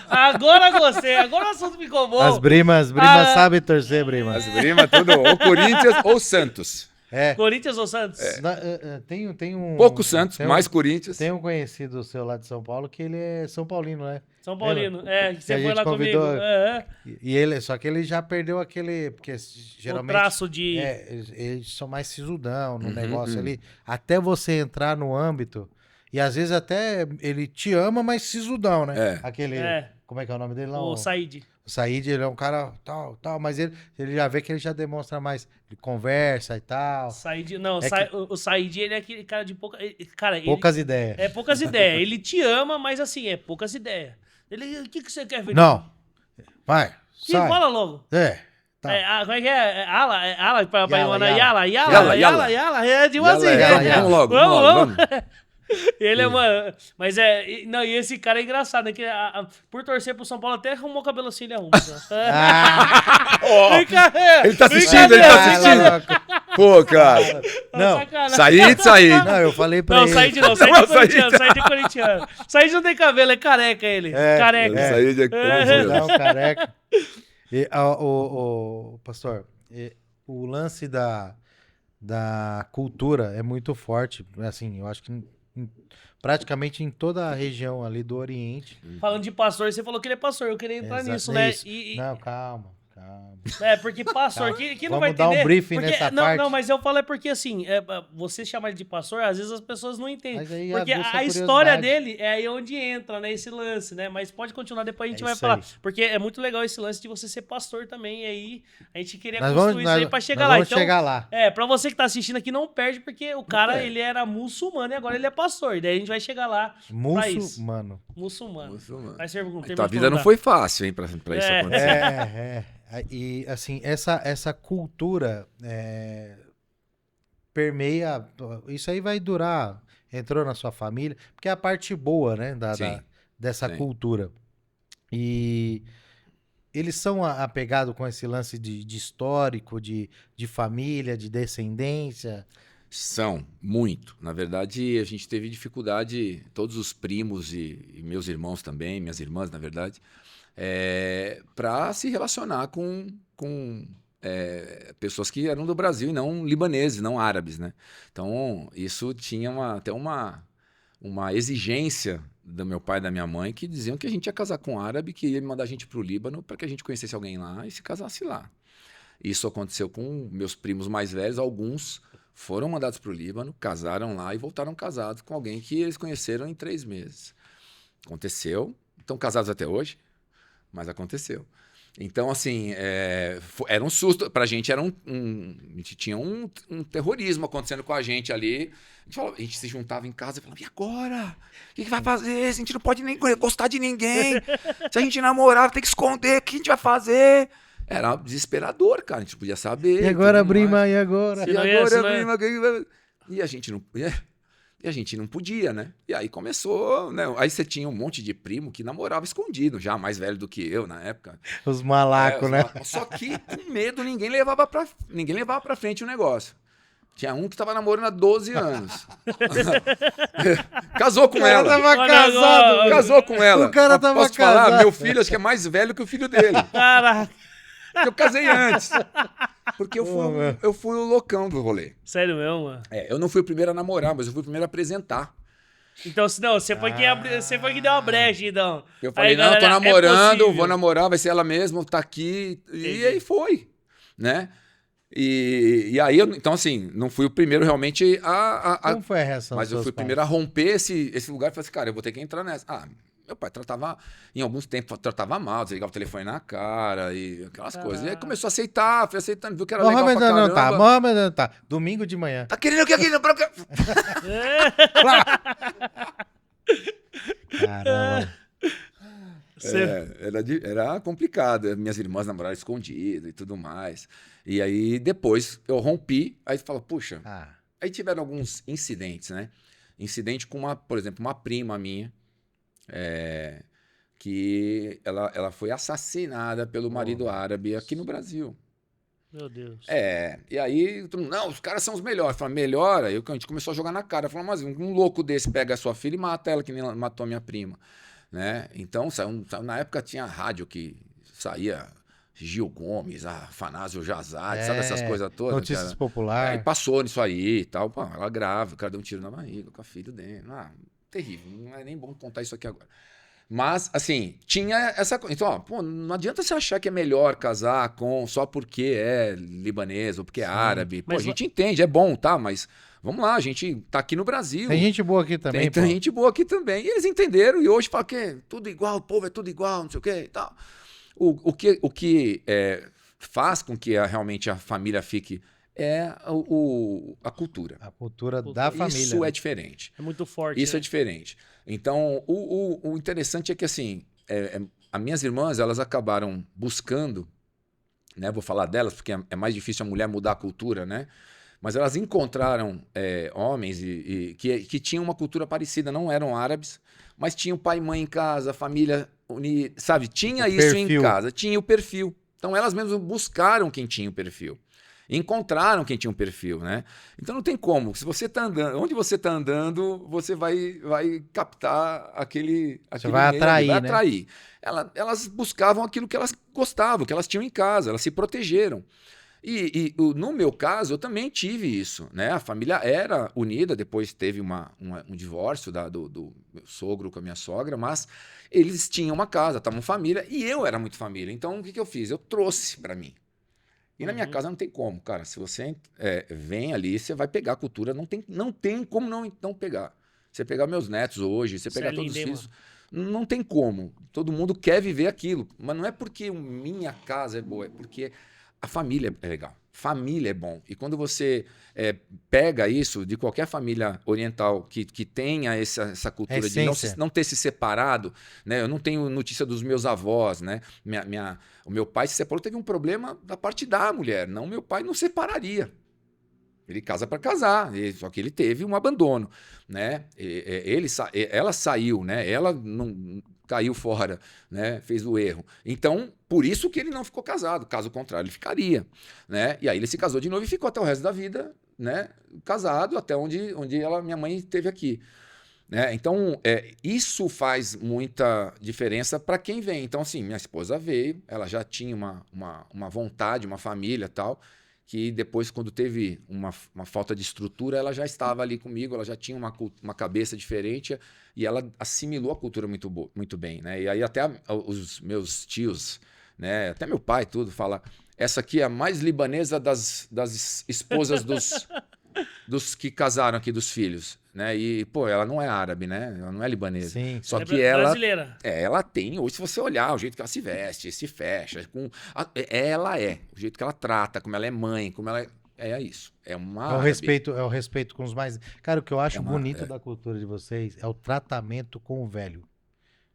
Agora gostei, agora o assunto ficou bom. As primas sabem torcer, prima. As primas, tudo, ou Corinthians ou Santos. É. Corinthians ou Santos? Tem um... Pouco Santos, tem mais Corinthians. Tem um conhecido seu lá de São Paulo que ele é São Paulino, né? São Paulino. Lembra? Que você a foi gente lá convidou- comigo. E ele, só que ele já perdeu aquele... Porque O geralmente... traço de... eles são mais sisudão no Uhum, negócio uhum. ali. Até você entrar no âmbito... E às vezes até ele te ama, mas sisudão, né? É. Aquele... É. Como é que é o nome dele lá? O Said. O Said, ele é um cara tal, mas ele já vê que ele já demonstra mais, ele conversa e tal, Said, não, É o Said, ele é aquele cara de pouca... Cara, ele... poucas ideias. É poucas ideias. Ele te ama, mas assim, é poucas ideias. Ele, o que você quer ver? Não, vai, Que sai. fala logo. Tá. Como é que é? É Ala pra Yala, Yala. Yala. É tipo assim. Yala. Vamos logo, vamos. Ele é, mano. Mas não, e esse cara é engraçado, né? Que, por torcer pro São Paulo, até arrumou o cabelo assim, ele arruma. Ele tá assistindo, Pô, cara. Não, Said. Não, eu falei pra Não, ele. Said não, Said é corintiano, Said é corintiano. Said não tem cabelo, é careca ele. Careca. Said Não, careca. E, pastor, o lance da cultura é muito forte, assim, eu acho que praticamente em toda a região ali do Oriente. Falando de pastor, você falou que ele é pastor, eu queria entrar nisso, né? Isso. Não, calma. Porque pastor, que não Vamos vai dar entender. um briefing porque, nessa não, parte. Não, mas eu falo é porque assim, você chamar ele de pastor, às vezes as pessoas não entendem. Mas aí Porque aguça a história curiosidade. dele é aí onde entra, né, esse lance, né? Mas pode continuar, depois a gente vai isso falar. aí. Porque é muito legal esse lance de você ser pastor também, e aí a gente queria Nós construir vamos, isso aí pra chegar nós lá. vamos Então, chegar lá. pra você que tá assistindo aqui, não perde, porque o cara, ele era muçulmano e agora ele é pastor. E daí a gente vai chegar lá pra isso. Muçulmano. Vai ser Tua vida não foi fácil, hein, pra isso acontecer. E assim, essa cultura permeia. Isso aí vai durar. Entrou na sua família, porque é a parte boa, né? Dessa Sim. cultura. E eles são apegados com esse lance de histórico, de família, de descendência. São, muito. Na verdade, a gente teve dificuldade, todos os primos e meus irmãos também, minhas irmãs, na verdade, para se relacionar com pessoas que eram do Brasil e não libaneses, não árabes, né? Então, isso tinha até uma exigência do meu pai e da minha mãe que diziam que a gente ia casar com um árabe, que ia mandar a gente para o Líbano para que a gente conhecesse alguém lá e se casasse lá. Isso aconteceu com meus primos mais velhos, alguns foram mandados para o Líbano, casaram lá e voltaram casados com alguém que eles conheceram em 3 meses. Aconteceu, estão casados até hoje, mas aconteceu. Então, assim, era um susto. Pra gente era a gente tinha um terrorismo acontecendo com a gente ali. A gente se juntava em casa e falava, e agora? O que vai fazer? A gente não pode nem gostar de ninguém. Se a gente namorar, tem que esconder. O que a gente vai fazer? Era desesperador, cara. A gente não podia saber. E agora, prima? E agora? E agora, prima? E a gente não... E a gente não podia, né? E aí começou, né? Aí você tinha um monte de primo que namorava escondido, já mais velho do que eu na época. Os malacos, né? Só que com medo ninguém levava pra frente o negócio. Tinha um que tava namorando há 12 anos. Casou com ela. Tava casado. Casou com ela. O cara tava Posso casado. falar? Meu filho acho que é mais velho que o filho dele. Caraca. Eu casei antes. Porque eu fui o loucão do rolê. Sério mesmo, mano? Eu não fui o primeiro a namorar, mas eu fui o primeiro a apresentar. Então, não, você foi que deu uma brecha, então. Eu falei, Aí, não, tô galera, namorando, é vou namorar, vai ser ela mesma, tá aqui. E aí foi, né? E aí, então assim, não fui o primeiro realmente Como foi a reação mas dos eu seus fui o primeiro a romper esse lugar e falei assim, cara, eu vou ter que entrar nessa. Meu pai tratava, em alguns tempos, tratava mal, desligava o telefone na cara e aquelas coisas. E aí começou a aceitar, foi aceitando, viu que era legal pra caramba. Mohamed não tá. Domingo de manhã. Tá querendo o que aqui? Caramba. Era complicado. Minhas irmãs namoraram escondido e tudo mais. E aí, depois, eu rompi. Aí fala, puxa. Aí tiveram alguns incidentes, né? Incidente com, por exemplo, uma prima minha, que ela foi assassinada pelo marido árabe aqui no Brasil. Meu Deus. E aí, não, os caras são os melhores. Fala, melhor? Aí a gente começou a jogar na cara. Falou, mas um louco desse pega a sua filha e mata ela, que nem matou a minha prima. Né? Então, na época tinha rádio que saía Gil Gomes, Afanásio Jazade, sabe essas coisas todas? Notícias populares. Aí passou nisso aí e tal. Pô, ela grávida, o cara deu um tiro na barriga com a filha dele. Terrível, não é nem bom contar isso aqui agora. Mas, assim, tinha essa coisa. Então, pô, não adianta você achar que é melhor casar só porque é libanês ou porque é árabe. Pô, a gente entende, é bom, tá? Mas vamos lá, a gente tá aqui no Brasil. Tem gente boa aqui também, Tem gente boa aqui também. E eles entenderam e hoje falam que tudo igual, o povo é tudo igual, não sei o quê e tal. O que faz com que realmente a família fique a cultura. A cultura da família. Isso é diferente. É muito forte. Isso é diferente. Então, o interessante é que, assim, as minhas irmãs, elas acabaram buscando, né? Vou falar delas, porque é mais difícil a mulher mudar a cultura, né? Mas elas encontraram homens que tinham uma cultura parecida, não eram árabes, mas tinham pai e mãe em casa, família unida, sabe? Tinha isso em casa, tinha o perfil. Então, elas mesmas buscaram quem tinha o perfil. Encontraram quem tinha um perfil, né? Então não tem como. Se você tá andando, onde você tá andando, você vai captar aquele você vai atrair, vai né? atrair. Elas buscavam aquilo que elas gostavam, que elas tinham em casa, elas se protegeram. E no meu caso, eu também tive isso, né? A família era unida, depois teve um divórcio do meu sogro com a minha sogra, mas eles tinham uma casa, estavam família, e eu era muito família. Então, o que eu fiz? Eu trouxe para mim. E na minha casa não tem como, cara. Se você vem ali, você vai pegar a cultura. Não tem como não pegar. Você pegar meus netos hoje, você pegar todos os filhos. Não tem como. Todo mundo quer viver aquilo. Mas não é porque minha casa é boa, é porque a família é legal. Família é bom. E quando você pega isso de qualquer família oriental que tenha essa cultura de não ter se separado, né? Eu não tenho notícia dos meus avós, né? O meu pai se separou, teve um problema da parte da mulher. Não, meu pai não separaria. Ele casa para casar, só que ele teve um abandono, né? Ela saiu, né? Ela não caiu fora, né? Fez o erro. Então, por isso que ele não ficou casado. Caso contrário, ele ficaria, né? E aí ele se casou de novo e ficou até o resto da vida, né? Casado até onde minha mãe esteve aqui. Né? Então, isso faz muita diferença para quem vem. Então, assim, minha esposa veio, ela já tinha uma vontade, uma família e tal, que depois, quando teve uma falta de estrutura, ela já estava ali comigo, ela já tinha uma cabeça diferente e ela assimilou a cultura muito bem. Né? E aí até os meus tios, né, até meu pai, tudo, fala, essa aqui é a mais libanesa das esposas dos que casaram aqui, dos filhos. Né? E, pô, ela não é árabe, né? Ela não é libanesa. Sim. Só É que ela... brasileira. Ela tem, hoje se você olhar, o jeito que ela se veste, se fecha, ela o jeito que ela trata, como ela é mãe, como ela é isso. É uma árabe. É o respeito com os mais... Cara, o que eu acho bonito é. da cultura de vocês é o tratamento com o velho.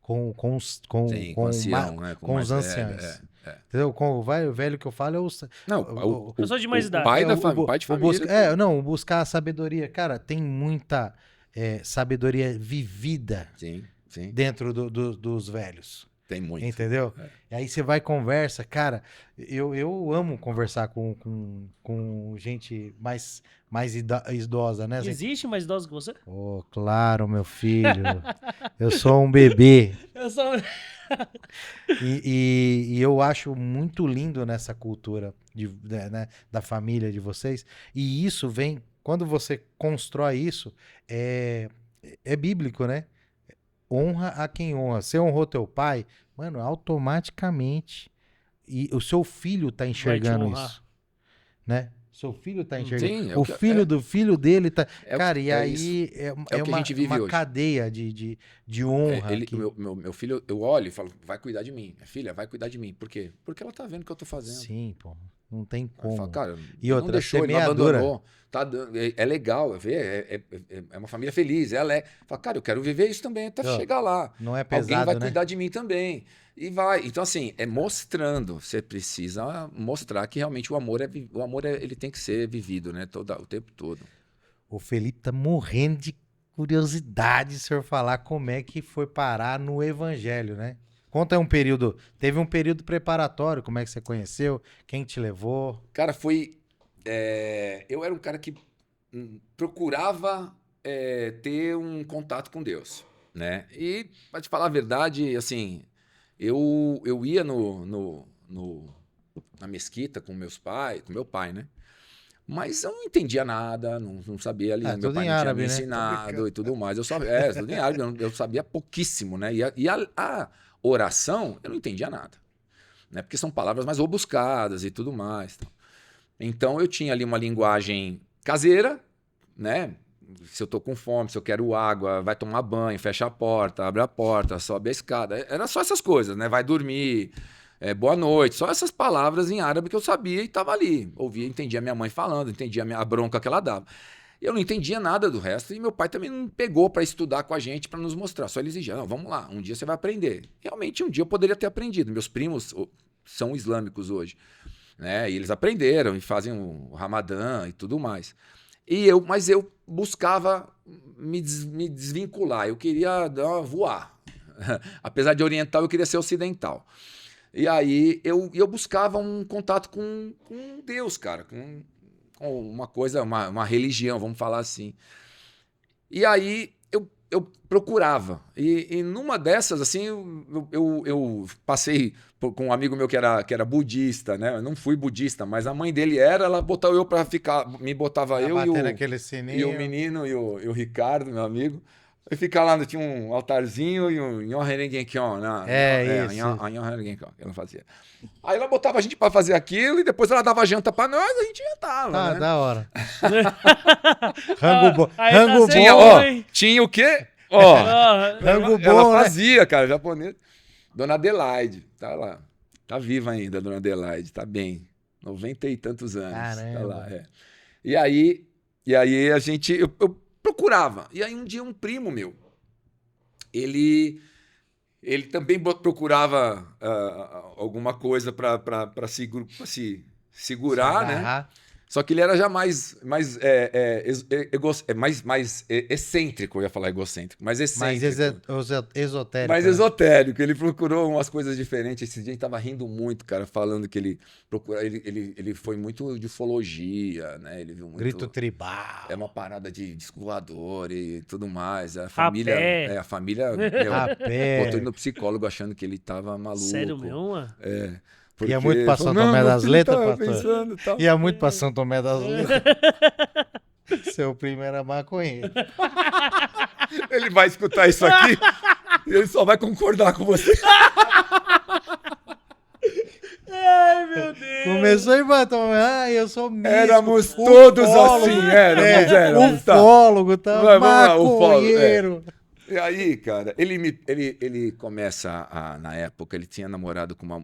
Com Sim, com ancião, né? com os anciãos. Entendeu? Com o velho que eu falo é o... Não, Pessoa de mais idade. pai pai de família. Não, buscar a sabedoria. Cara, tem muita sabedoria vivida Sim. dentro dos velhos. Tem muito. Entendeu? E aí você vai e conversa. Cara, eu amo conversar com gente mais idosa, né? Existe mais idoso que você? Oh, claro, meu filho. Eu sou um bebê. Eu sou... E eu acho muito lindo nessa cultura né, da família de vocês. E isso vem, quando você constrói isso, é bíblico, né? Honra a quem honra. Você honrou teu pai, mano, automaticamente. E o seu filho tá enxergando isso. Né? Seu filho tá enxergando. Sim, o filho do filho dele tá. Cara, e aí isso. É o que a gente vive uma hoje. cadeia de honra. Meu filho, eu olho e falo, vai cuidar de mim. Minha filha, vai cuidar de mim. Por quê? Porque ela tá vendo o que eu tô fazendo. Sim, pô. Não tem como. Falo, cara, E outra, não deixou, ele não semeadura. abandonou. Tá, é legal, é uma família feliz. Ela é. Fala, cara, eu quero viver isso também até chegar lá. Não é pesado, alguém vai né? cuidar de mim também. E vai. Então, assim, é mostrando. Você precisa mostrar que realmente o amor ele tem que ser vivido, né? O tempo todo. O Felipe tá morrendo de curiosidade, se eu falar como é que foi parar no evangelho, né? Conta teve um período preparatório, como é que você conheceu, quem te levou? Cara, eu era um cara que procurava ter um contato com Deus, né? E, pra te falar a verdade, assim, eu ia na mesquita com meu pai, né? Mas eu não entendia nada, não sabia ali, meu pai não tinha me ensinado e tudo mais. Tudo em árabe, eu sabia pouquíssimo, né? E a oração, eu não entendia nada, né? Porque são palavras mais rebuscadas e tudo mais. Então eu tinha ali uma linguagem caseira, né? Se eu tô com fome, se eu quero água, vai tomar banho, fecha a porta, abre a porta, sobe a escada. Era só essas coisas, né? Vai dormir, boa noite. Só essas palavras em árabe que eu sabia e estava ali. Ouvia, entendia minha mãe falando, entendia a bronca que ela dava. Eu não entendia nada do resto e meu pai também não pegou para estudar com a gente, para nos mostrar. Só ele exigia, não, vamos lá, um dia você vai aprender. Realmente, um dia eu poderia ter aprendido. Meus primos são islâmicos hoje, né? E eles aprenderam e fazem o Ramadã e tudo mais. Mas eu buscava me desvincular. Eu queria voar. Apesar de oriental, eu queria ser ocidental. E aí eu buscava um contato com Deus, cara, com uma coisa, uma religião, vamos falar assim. E aí eu procurava. E numa dessas, assim, eu passei com um amigo meu que era budista, né? Eu não fui budista, mas a mãe dele ela botou eu pra ficar, me botava eu e o menino e o Ricardo, meu amigo. E ficar lá, tinha um altarzinho e um Nhoherengenkion. Isso. Que ela fazia. Aí ela botava a gente pra fazer aquilo e depois ela dava janta pra nós, a gente jantava, Tá, né? da hora. Rango bom. Tinha o quê? Rango bom, ela fazia, cara, japonês. Dona Adelaide, tá lá. Tá viva ainda, Dona Adelaide, tá bem. 90 e tantos anos. Caramba. Tá lá, E aí a gente... Eu procurava. E aí um dia um primo meu, ele também procurava alguma coisa para se segurar, né? Só que ele era já mais excêntrico, eu ia falar egocêntrico, mais Mais excêntrico. esotérico. Mais né? esotérico, ele procurou umas coisas diferentes. Esse dia a gente tava rindo muito, cara, falando que ele foi muito de ufologia, né? Ele viu muito. Grito tribal. É uma parada de disco voador e tudo mais. A Rapé. família meu, Rapé. botou ele no psicólogo achando que ele tava maluco. Sério mesmo, mano? É. Ia muito pra São Não, Tomé meu das filho Letras, tava pastor? pensando, tal. Ia muito pra São Tomé das Letras. Seu primo era maconheiro. Ele vai escutar isso aqui e ele só vai concordar com você. Ai, meu Deus. Começou e bateu. Ah, eu sou místico. Éramos todos ufólogo. assim, éramos. Tá. Ufólogo, tá? Vamos lá, ufólogo, Maconheiro. E aí, cara, ele começa na época, ele tinha namorado com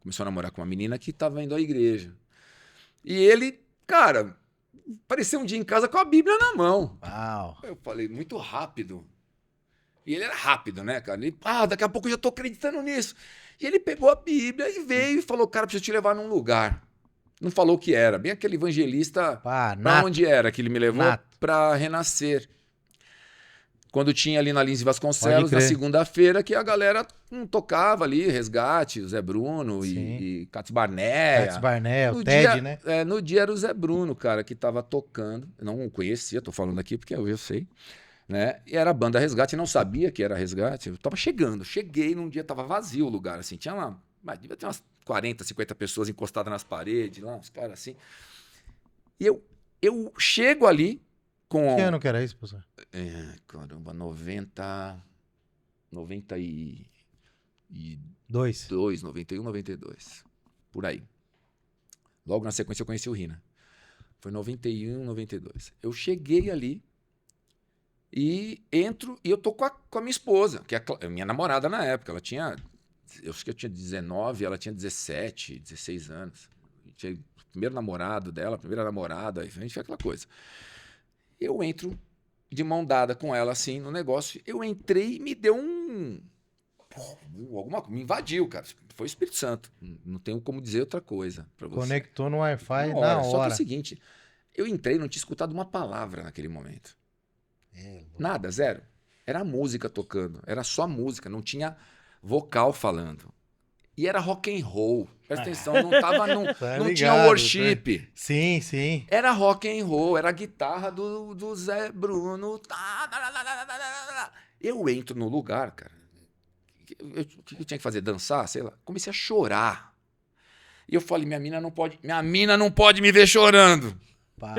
começou a namorar com uma menina que estava indo à igreja. E ele, cara, apareceu um dia em casa com a Bíblia na mão. Uau. Eu falei, muito rápido. E ele era rápido, né, cara? Ele, daqui a pouco eu já tô acreditando nisso. E ele pegou a Bíblia e veio e falou, cara, preciso te levar num lugar. Não falou o que era. Bem aquele evangelista, pra onde era que ele me levou? Pra Renascer. Quando tinha ali na Lins Vasconcelos, na segunda-feira, que a galera tocava ali, Resgate, o Zé Bruno e Cats Barneia. Cats Barneia, o Ted, né? No dia era o Zé Bruno, cara, que tava tocando. Eu não conhecia, tô falando aqui porque eu sei. Né? E era a banda Resgate, não sabia que era Resgate. Eu tava cheguei num dia, tava vazio o lugar, assim. Tinha devia ter umas 40, 50 pessoas encostadas nas paredes, lá, uns caras assim. E eu chego ali com... Que ano que era isso, professor? Caramba, 92, 91, 92. Por aí. Logo na sequência eu conheci o Rina. Foi 91, 92. Eu cheguei ali e entro e eu tô com a minha esposa, que é a minha namorada na época. Ela tinha... Eu acho que eu tinha 19, ela tinha 17, 16 anos. Tinha o primeiro namorado dela, a primeira namorada, a gente fez aquela coisa. Eu entro de mão dada com ela, assim, no negócio. Eu entrei e me deu me invadiu, cara. Foi o Espírito Santo. Não tenho como dizer outra coisa pra você. Conectou no Wi-Fi na hora. Só que é o seguinte, eu entrei e não tinha escutado uma palavra naquele momento. Nada, zero. Era a música tocando. Era só música, não tinha vocal falando. E era rock and roll. Presta atenção, não tava não tinha worship. Né? Sim, sim. Era rock and roll, era a guitarra do Zé Bruno. Eu entro no lugar, cara. O que eu tinha que fazer? Dançar? Sei lá. Comecei a chorar. E eu falei, minha mina não pode me ver chorando. Pá.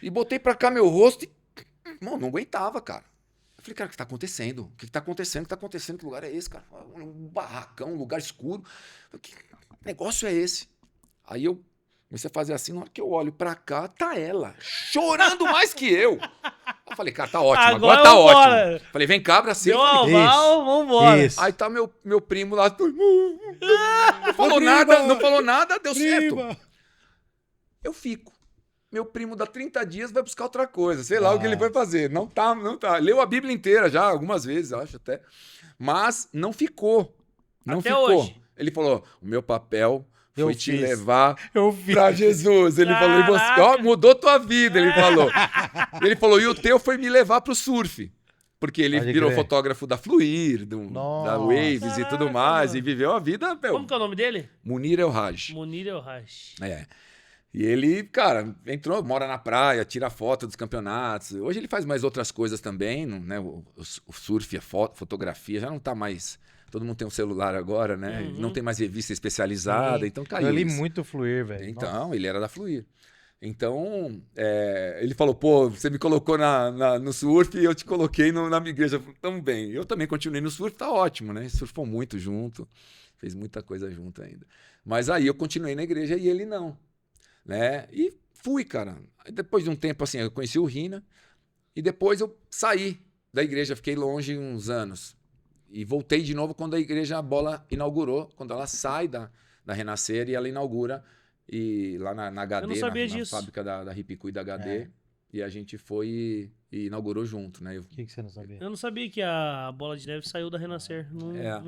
E botei pra cá meu rosto e... Mano, não aguentava, cara. Eu falei, cara, o que tá acontecendo? O que tá acontecendo? O que tá acontecendo? Que lugar é esse, cara? Um barracão, um lugar escuro. Que negócio é esse? Aí eu comecei a fazer assim, na hora que eu olho pra cá, tá ela, chorando mais que eu. Eu falei, cara, tá ótimo, agora tá ótimo. Falei, vem cá, abracei. Deu aval, vambora. Isso. Aí tá meu primo lá, não falou nada, deu certo. Eu fico. Meu primo dá 30 dias vai buscar outra coisa. Sei lá o que ele vai fazer. Não tá. Leu a Bíblia inteira já, algumas vezes, acho até. Mas não ficou. Não até ficou. Hoje. Ele falou, o meu papel foi te levar Eu fiz. pra Jesus. Ele falou, e você, mudou tua vida, ele falou. Ele falou, e o teu foi me levar pro surf. Porque ele virou fotógrafo da Fluir, da Waves e tudo mais. E viveu a vida... Como que é o nome dele? Munir El Haj. Munir El Haj. E ele, cara, mora na praia, tira foto dos campeonatos. Hoje ele faz mais outras coisas também, né? O surf, a fotografia, já não tá mais... Todo mundo tem um celular agora, né? Uhum. Não tem mais revista especializada, então caiu. Eu li isso. muito Fluir, velho. Então, ele era da Fluir. Então, ele falou, pô, você me colocou no surf e eu te coloquei na minha igreja. Tão bem. Eu também continuei no surf, tá ótimo, né? Surfou muito junto, fez muita coisa junto ainda. Mas aí eu continuei na igreja e ele não. Né? E fui, cara. Aí depois de um tempo assim, eu conheci o Rina e depois eu saí da igreja, fiquei longe uns anos. E voltei de novo quando a bola inaugurou, quando ela sai da Renascer e ela inaugura e lá na HD, eu não sabia na disso. fábrica da Ripicu e da HD. E a gente foi e inaugurou junto, né? O que você não sabia? Eu não sabia que a Bola de Neve saiu da Renascer. Não tinha.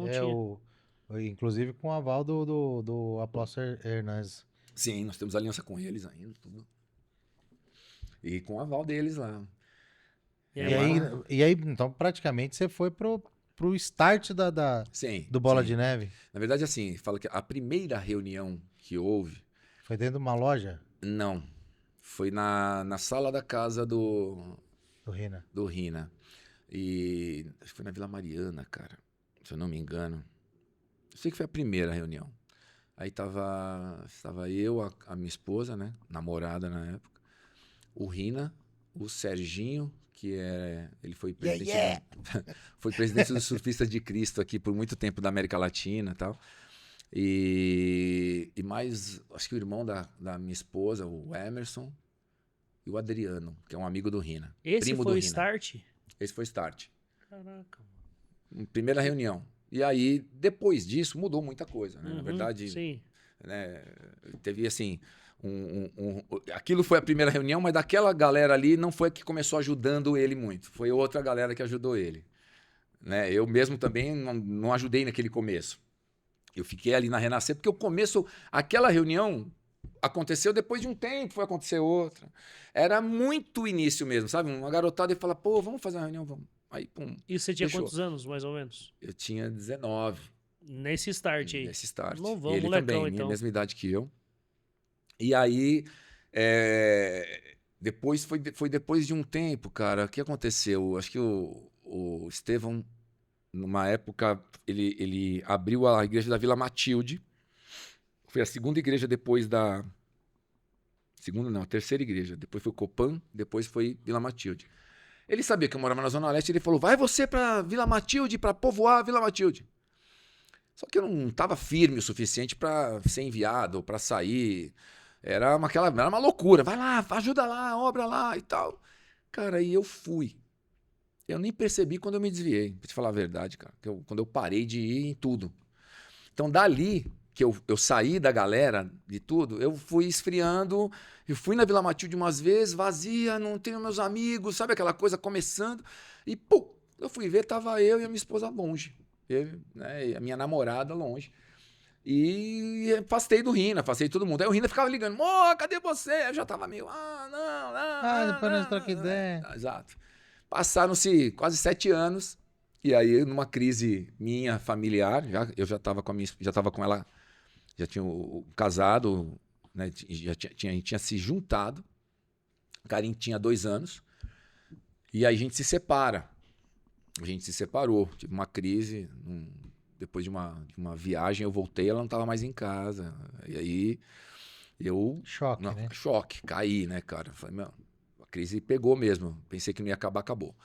Inclusive com o aval do Apóstolo Hernandes. Sim, nós temos aliança com eles ainda, tudo. E com o aval deles lá. E E aí, aí, e aí, então, praticamente, você foi pro start Sim. do Bola sim. de Neve. Na verdade, assim, fala que a primeira reunião que houve, Foi dentro de uma loja não, foi na sala da casa do do Rina. Rina. E acho que foi na Vila Mariana, cara, se eu não me engano. Eu sei que foi a primeira reunião. Aí estava eu, a minha esposa, né, namorada na época, o Rina, o Serginho, ele foi presidente, foi presidente dos Surfistas de Cristo aqui por muito tempo da América Latina e tal. E mais, acho que o irmão da minha esposa, o Emerson, e o Adriano, que é um amigo do Rina. esse primo foi do o Rina. start? Esse foi o start. Caraca, mano. Primeira reunião. E aí, depois disso, mudou muita coisa, né? Na Uhum, verdade, sim. né, teve assim... aquilo foi a primeira reunião, mas daquela galera ali não foi a que começou ajudando ele muito. Foi outra galera que ajudou ele. Né? Eu mesmo também não ajudei naquele começo. Eu fiquei ali na Renascer, porque o começo, aquela reunião aconteceu depois de um tempo, foi acontecer outra. Era muito início mesmo, sabe? Uma garotada e fala, pô, vamos fazer uma reunião, vamos. Aí, pum. E você tinha fechou. quantos anos, mais ou menos? Eu tinha 19. Nesse start aí. Nesse start. Novão, E ele molecão, também, então. mesma idade que eu. E aí, depois foi depois de um tempo, cara, o que aconteceu? Acho que o Estevão, numa época, ele abriu a igreja da Vila Matilde. Foi a segunda igreja depois da... Segunda não, a terceira igreja. Depois foi Copan, depois foi Vila Matilde. Ele sabia que eu morava na Zona Leste, ele falou, vai você pra Vila Matilde, pra povoar a Vila Matilde. Só que eu não estava firme o suficiente para ser enviado ou para sair. Era uma loucura. Vai lá, ajuda lá, obra lá e tal. Cara, aí eu fui. Eu nem percebi quando eu me desviei, pra te falar a verdade, cara. Quando eu parei de ir em tudo. Então, dali que eu saí da galera de tudo, eu fui esfriando. Eu fui na Vila Matilde umas vezes, vazia, não tenho meus amigos, sabe aquela coisa começando. E, pum, eu fui ver, tava eu e a minha esposa longe. Né, e a minha namorada longe. E afastei do Rina, afastei de todo mundo. Aí o Rina ficava ligando, cadê você? Eu já tava meio, Depois nós troca ideia. Exato. Passaram-se quase 7 anos, e aí numa crise minha, familiar, eu já tava com ela, já tinha casado, né, já tinha se juntado, o Karim tinha 2 anos, e aí a gente se separa. A gente se separou, tive uma crise, depois de uma viagem eu voltei, ela não estava mais em casa. E aí eu... Choque, né? Choque, caí, né, cara? Falei, meu, a crise pegou mesmo, pensei que não ia acabar, acabou.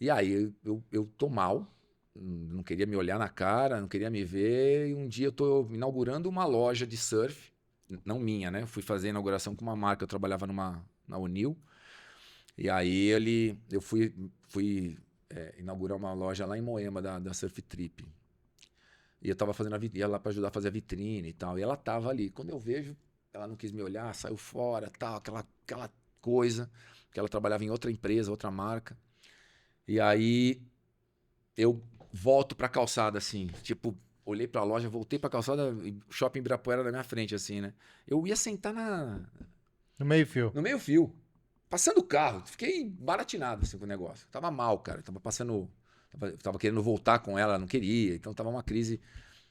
E aí eu tô mal, não queria me olhar na cara, não queria me ver, e um dia eu tô inaugurando uma loja de surf, não minha, né? Eu fui fazer a inauguração com uma marca, eu trabalhava na O'Neill, e aí eu fui inaugurar uma loja lá em Moema, da Surf Trip. E eu tava ia lá para ajudar a fazer a vitrine e tal. E ela tava ali. Quando eu vejo, ela não quis me olhar, saiu fora, tal, aquela coisa. Que ela trabalhava em outra empresa, outra marca. E aí eu volto pra calçada, assim. Tipo, olhei pra loja, voltei pra calçada, Shopping Ibirapuera na minha frente, assim, né? Eu ia sentar No meio-fio. no meio-fio. Passando o carro, fiquei baratinado assim, com o negócio. Tava mal, cara. Tava querendo voltar com ela, não queria. Então tava uma crise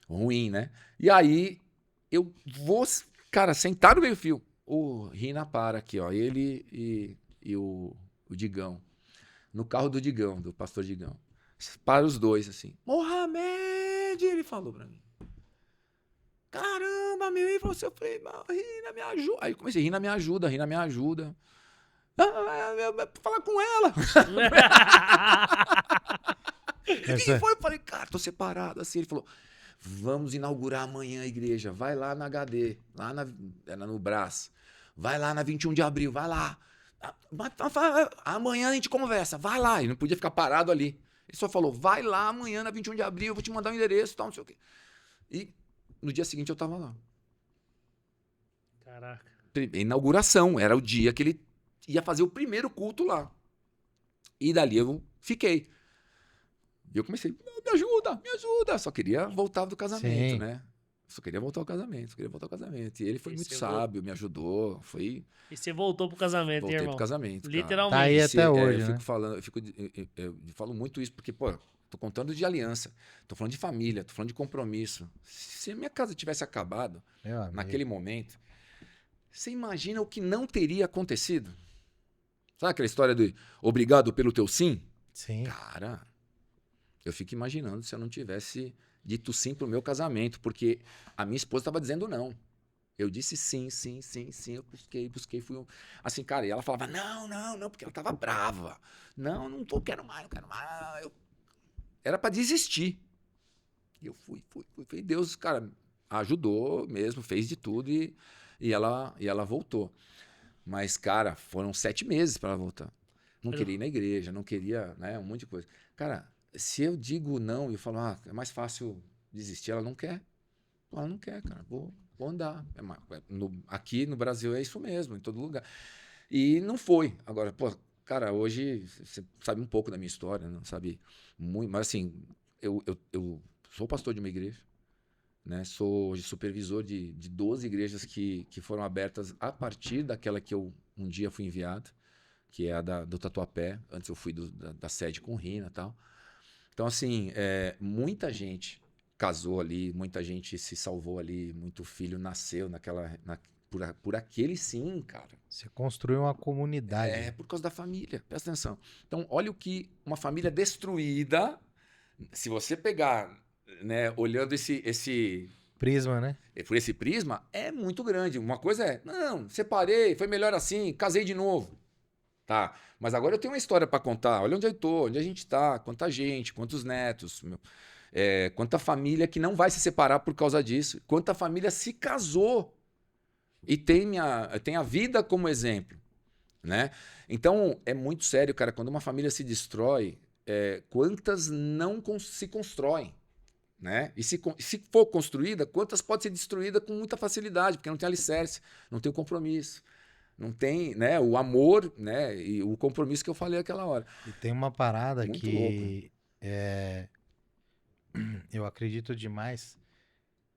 ruim, né? E aí eu vou, cara, sentar no meio-fio. O Rina para aqui, ó. Ele e o Digão. No carro do Digão, do pastor Digão. Para os dois, assim. Mohamed! Ele falou pra mim. Caramba, meu, e você? Eu falei, Rina, me ajuda. Aí eu comecei, Rina, me ajuda, Rina, me ajuda. Falar com ela. Quem foi? Eu falei, cara, tô separado. Assim, ele falou, vamos inaugurar amanhã a igreja. Vai lá na HD, era no Brás. Vai lá na 21 de abril, vai lá. Amanhã a gente conversa, vai lá. Ele não podia ficar parado ali. Ele só falou, vai lá amanhã na 21 de abril, eu vou te mandar o endereço e tal, não sei o quê. E no dia seguinte eu tava lá. Caraca. Inauguração, era o dia que ele ia fazer o primeiro culto lá. E dali eu fiquei. E eu comecei, me ajuda. Só queria voltar do casamento, Sim. né? Só queria voltar ao casamento, só queria voltar ao casamento. E ele foi E muito você sábio, me ajudou, E você voltou pro casamento, hein, voltei irmão? pro casamento, cara. Literalmente. Tá aí até hoje, Eu né? fico falando, eu falo muito isso porque, pô, tô contando de aliança, tô falando de família, tô falando de compromisso. Se a minha casa tivesse acabado Meu amigo. naquele momento, você imagina o que não teria acontecido? Sabe aquela história do obrigado pelo teu sim? Sim. Cara, eu fico imaginando se eu não tivesse dito sim pro meu casamento, porque a minha esposa estava dizendo não. Eu disse sim, sim, sim, sim. Eu busquei, fui. Assim, cara, e ela falava, não, porque ela tava brava. Não quero mais, não quero mais. Era pra desistir. E eu fui. E Deus, cara, ajudou mesmo, fez de tudo e ela voltou. Mas, cara, foram 7 meses para ela voltar. Não queria ir na igreja, não queria, né, um monte de coisa. Cara, se eu digo não e eu falo, é mais fácil desistir, ela não quer. Ela não quer, cara, vou andar. Aqui no Brasil é isso mesmo, em todo lugar. E não foi. Agora, pô, cara, hoje você sabe um pouco da minha história, não sabe muito, mas assim, eu sou pastor de uma igreja, né? Sou hoje supervisor de 12 igrejas que foram abertas a partir daquela que eu um dia fui enviado, que é a do Tatuapé. Antes eu fui da sede com Rina e tal. Então, assim, muita gente casou ali, muita gente se salvou ali, muito filho nasceu por aquele sim, cara. Você construiu uma comunidade. É por causa da família, presta atenção. Então, olha o que uma família destruída, se você pegar, né, olhando esse Prisma, né? por esse prisma, é muito grande. Uma coisa é, não, separei, foi melhor assim, casei de novo. Tá, mas agora eu tenho uma história para contar. Olha onde eu tô, onde a gente tá, quanta gente, quantos netos, quanta família que não vai se separar por causa disso, quanta família se casou e tem a vida como exemplo, né? Então, é muito sério, cara, quando uma família se destrói, quantas não se constroem, né? E se for construída, quantas pode ser destruída com muita facilidade, porque não tem alicerce, não tem o compromisso. Não tem, né, o amor, né, e o compromisso que eu falei aquela hora. E tem uma parada Muito que eu acredito demais,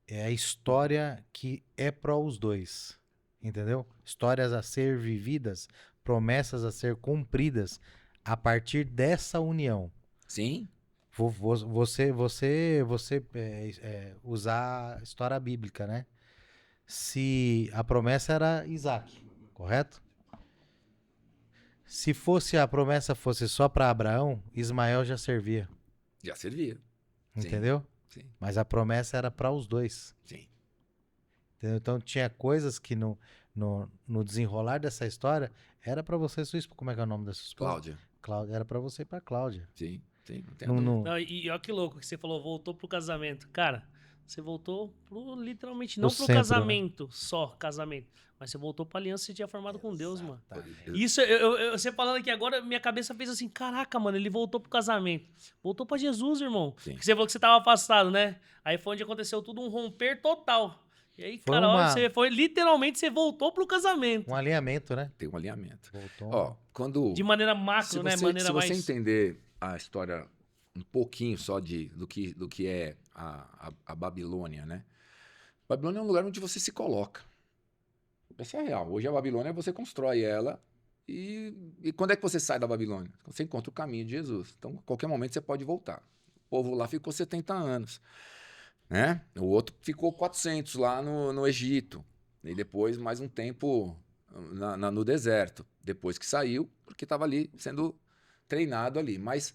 é a história que é para os dois, entendeu? Histórias a ser vividas, promessas a ser cumpridas a partir dessa união. Sim, Você usar a história bíblica, né? Se a promessa era Isaac, correto? Se a promessa fosse só para Abraão, Ismael já servia, já servia. entendeu? Sim, Mas a promessa era para os dois. sim. Entendeu? Então tinha coisas que no desenrolar dessa história era para você e sua esposa. Como é que é o nome da sua esposa? Cláudia. Cláudia. Era para você e para Cláudia. Sim, não tem Não, dúvida. não, Não, e olha que louco que você falou, voltou pro casamento. Cara, você voltou literalmente, não pro centro, casamento, só casamento. Mas você voltou pra aliança que você tinha formado com Deus, mano. Exatamente. Isso, você falando aqui agora, minha cabeça fez assim, caraca, mano, ele voltou pro casamento. Voltou pra Jesus, irmão. Sim. Porque você falou que você tava afastado, né? Aí foi onde aconteceu tudo, um romper total. E aí, Foi cara, uma- você foi, literalmente, você voltou pro casamento. Um alinhamento, né? Tem um alinhamento. Voltou. Ó, quando... De maneira macro, né? Maneira se você mais... entender a história um pouquinho só do que é a Babilônia, né? Babilônia é um lugar onde você se coloca. Essa é a real. Hoje a Babilônia você constrói ela e quando é que você sai da Babilônia? Você encontra o caminho de Jesus. Então, a qualquer momento você pode voltar. O povo lá ficou 70 anos. Né? O outro ficou 400 lá no Egito. E depois mais um tempo no deserto. Depois que saiu, porque estava ali sendo treinado ali. Mas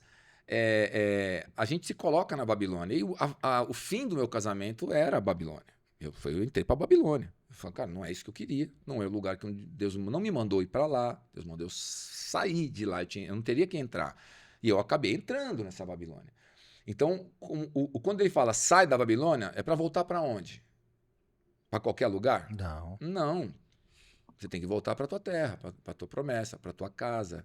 a gente se coloca na Babilônia. E o fim do meu casamento era a Babilônia. Eu entrei para a Babilônia. Eu falei, cara, não é isso que eu queria. Não é o lugar que Deus não me mandou ir para lá. Deus mandou eu sair de lá. Eu não teria que entrar. E eu acabei entrando nessa Babilônia. Então, quando ele fala sai da Babilônia, é para voltar para onde? Para qualquer lugar? Não. Não. Você tem que voltar para tua terra, para tua promessa, para tua casa,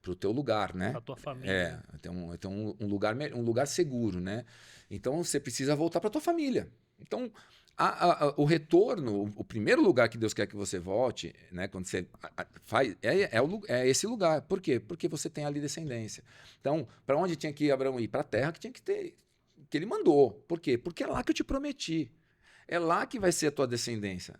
para o teu lugar, né? Pra tua família. Tem um lugar seguro, né? Então, você precisa voltar para tua família. Então, o retorno, o primeiro lugar que Deus quer que você volte, né, quando você faz, é esse lugar. Por quê? Porque você tem ali descendência. Então, para onde tinha que Abraão ir? Para a terra que tinha que ter, que ele mandou. Por quê? Porque é lá que eu te prometi. É lá que vai ser a tua descendência.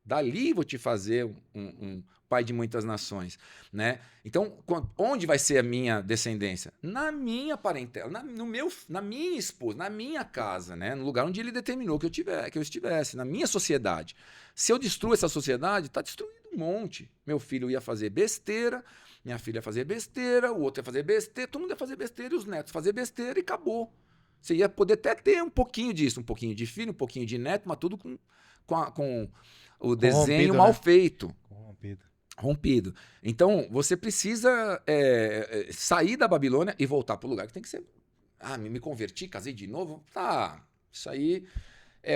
Dali vou te fazer um pai de muitas nações, né? Então, onde vai ser a minha descendência? Na minha parentela, na minha esposa, na minha casa, né? No lugar onde ele determinou que eu estivesse, na minha sociedade. Se eu destruo essa sociedade, está destruindo um monte. Meu filho ia fazer besteira, minha filha ia fazer besteira, o outro ia fazer besteira, todo mundo ia fazer besteira e os netos fazer besteira e acabou. Você ia poder até ter um pouquinho disso, um pouquinho de filho, um pouquinho de neto, mas tudo com o desenho mal feito. Rompido. Então, você precisa sair da Babilônia e voltar para o lugar que tem que ser. Ah, me converti, casei de novo? Tá, isso aí é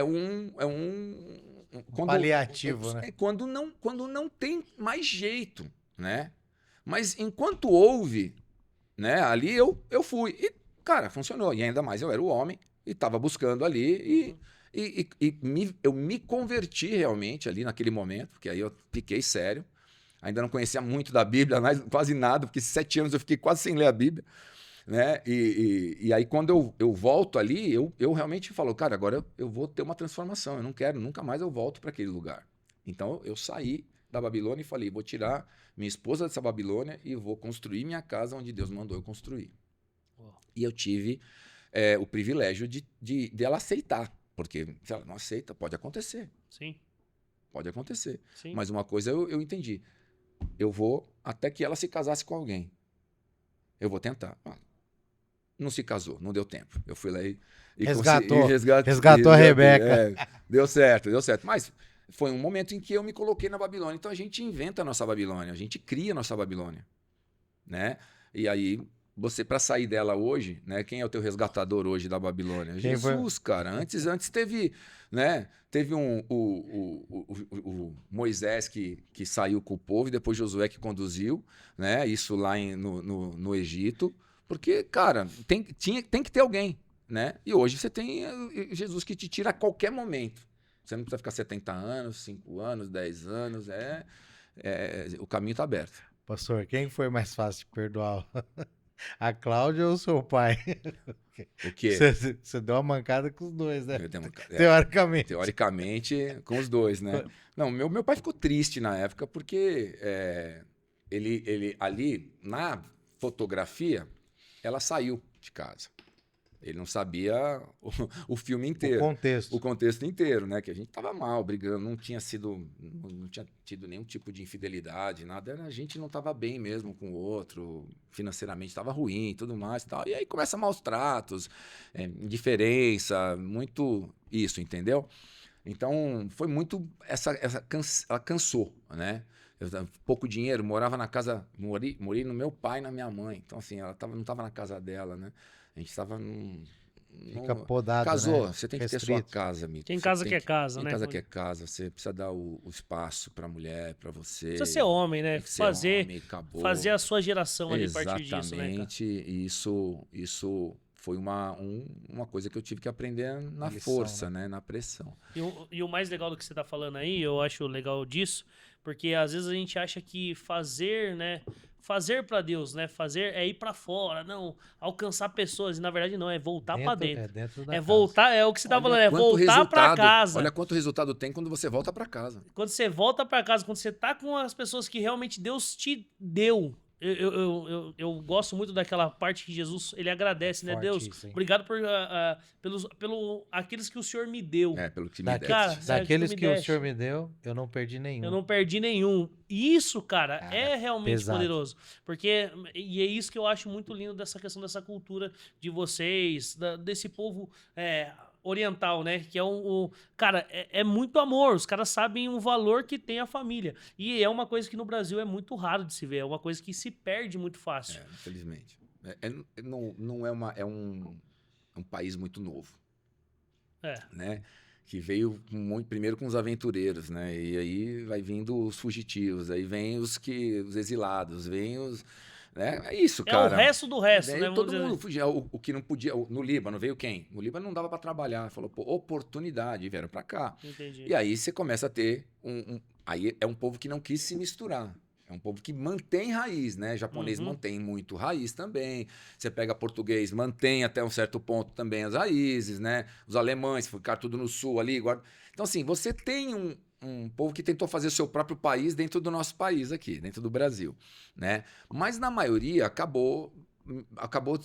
paliativo, né? Quando não tem mais jeito, né? Mas enquanto houve, né, ali eu fui. E, cara, funcionou. E ainda mais eu era o homem e estava buscando ali eu me converti realmente ali naquele momento, porque aí eu fiquei sério. Ainda não conhecia muito da Bíblia, quase nada, porque 7 anos eu fiquei quase sem ler a Bíblia, né? E aí quando eu volto ali, eu realmente falo, cara, agora eu vou ter uma transformação, eu não quero, nunca mais eu volto para aquele lugar. Então eu saí da Babilônia e falei, vou tirar minha esposa dessa Babilônia e vou construir minha casa onde Deus mandou eu construir. E eu tive o privilégio de ela aceitar, porque se ela não aceita, pode acontecer. Sim. Pode acontecer. Sim. Mas uma coisa eu entendi. Eu vou até que ela se casasse com alguém. Eu vou tentar. Não se casou, não deu tempo. Eu fui lá e resgatou a Rebeca. Deu certo. Mas foi um momento em que eu me coloquei na Babilônia. Então a gente inventa a nossa Babilônia, a gente cria a nossa Babilônia, né? E aí você, para sair dela hoje, né? Quem é o teu resgatador hoje da Babilônia? Jesus, cara. Antes teve, né? Teve o Moisés que saiu com o povo e depois Josué que conduziu, né? Isso lá no Egito. Porque, cara, tem que ter alguém, né? E hoje você tem Jesus que te tira a qualquer momento. Você não precisa ficar 70 anos, 5 anos, 10 anos. O caminho está aberto. Pastor, quem foi mais fácil de perdoar? A Cláudia ou o seu pai? O quê? Você deu uma mancada com os dois, né? Teoricamente. Teoricamente, com os dois, né? Não, meu pai ficou triste na época porque ele ali, na fotografia, ela saiu de casa. Ele não sabia o filme inteiro. O contexto inteiro, né? Que a gente tava mal, brigando, não tinha tido nenhum tipo de infidelidade, nada. A gente não tava bem mesmo com o outro, financeiramente estava ruim e tudo mais e tal. E aí começa maus tratos, indiferença, muito isso, entendeu? Então, foi muito... ela cansou, né? Pouco dinheiro, morava na casa... Morei no meu pai e na minha mãe. Então, assim, ela não estava na casa dela, né? A gente estava Fica podado, casou, né? você tem que ter sua casa, amigo. Tem casa que é casa, né? Tem casa que é casa. Você precisa dar o espaço pra mulher, pra você. Precisa ser homem, né? Fazer a sua geração ali a partir disso, né, cara? Exatamente. E isso foi uma coisa que eu tive que aprender na força, né? Na pressão. E o mais legal do que você tá falando aí, eu acho legal disso, porque às vezes a gente acha que fazer, né? Fazer pra Deus, né? Fazer é ir pra fora, não alcançar pessoas. E na verdade não, é voltar pra dentro. É dentro da casa. Voltar, é o que você tá falando, é voltar pra casa. Olha quanto resultado tem quando você volta pra casa. Quando você volta pra casa, quando você tá com as pessoas que realmente Deus te deu. Eu gosto muito daquela parte que Jesus, ele agradece, né? Deus, isso, obrigado por aqueles que o Senhor me deu. Pelo que me deu. Daqueles que o Senhor me deu, eu não perdi nenhum. Eu não perdi nenhum. Isso, cara, é realmente poderoso. Porque, e é isso que eu acho muito lindo dessa questão dessa cultura de vocês, desse povo oriental, né? Que é cara, é muito amor. Os caras sabem o valor que tem a família. E é uma coisa que no Brasil é muito raro de se ver. É uma coisa que se perde muito fácil. Infelizmente. É um país muito novo. Né? Que veio primeiro com os aventureiros, né? E aí vai vindo os fugitivos, aí vem os exilados, vem os... Né? É isso, cara. É o resto do resto, né? Todo mundo fugia. O que não podia... No Líbano veio quem? No Líbano não dava para trabalhar. Falou, oportunidade, vieram para cá. Entendi. E aí você começa a ter aí é um povo que não quis se misturar. É um povo que mantém raiz, né? Japonês mantém muito raiz também. Você pega português, mantém até um certo ponto também as raízes, né? Os alemães ficaram tudo no sul ali. Então, assim, você tem um povo que tentou fazer o seu próprio país dentro do nosso país aqui, dentro do Brasil, né? Mas, na maioria, acabou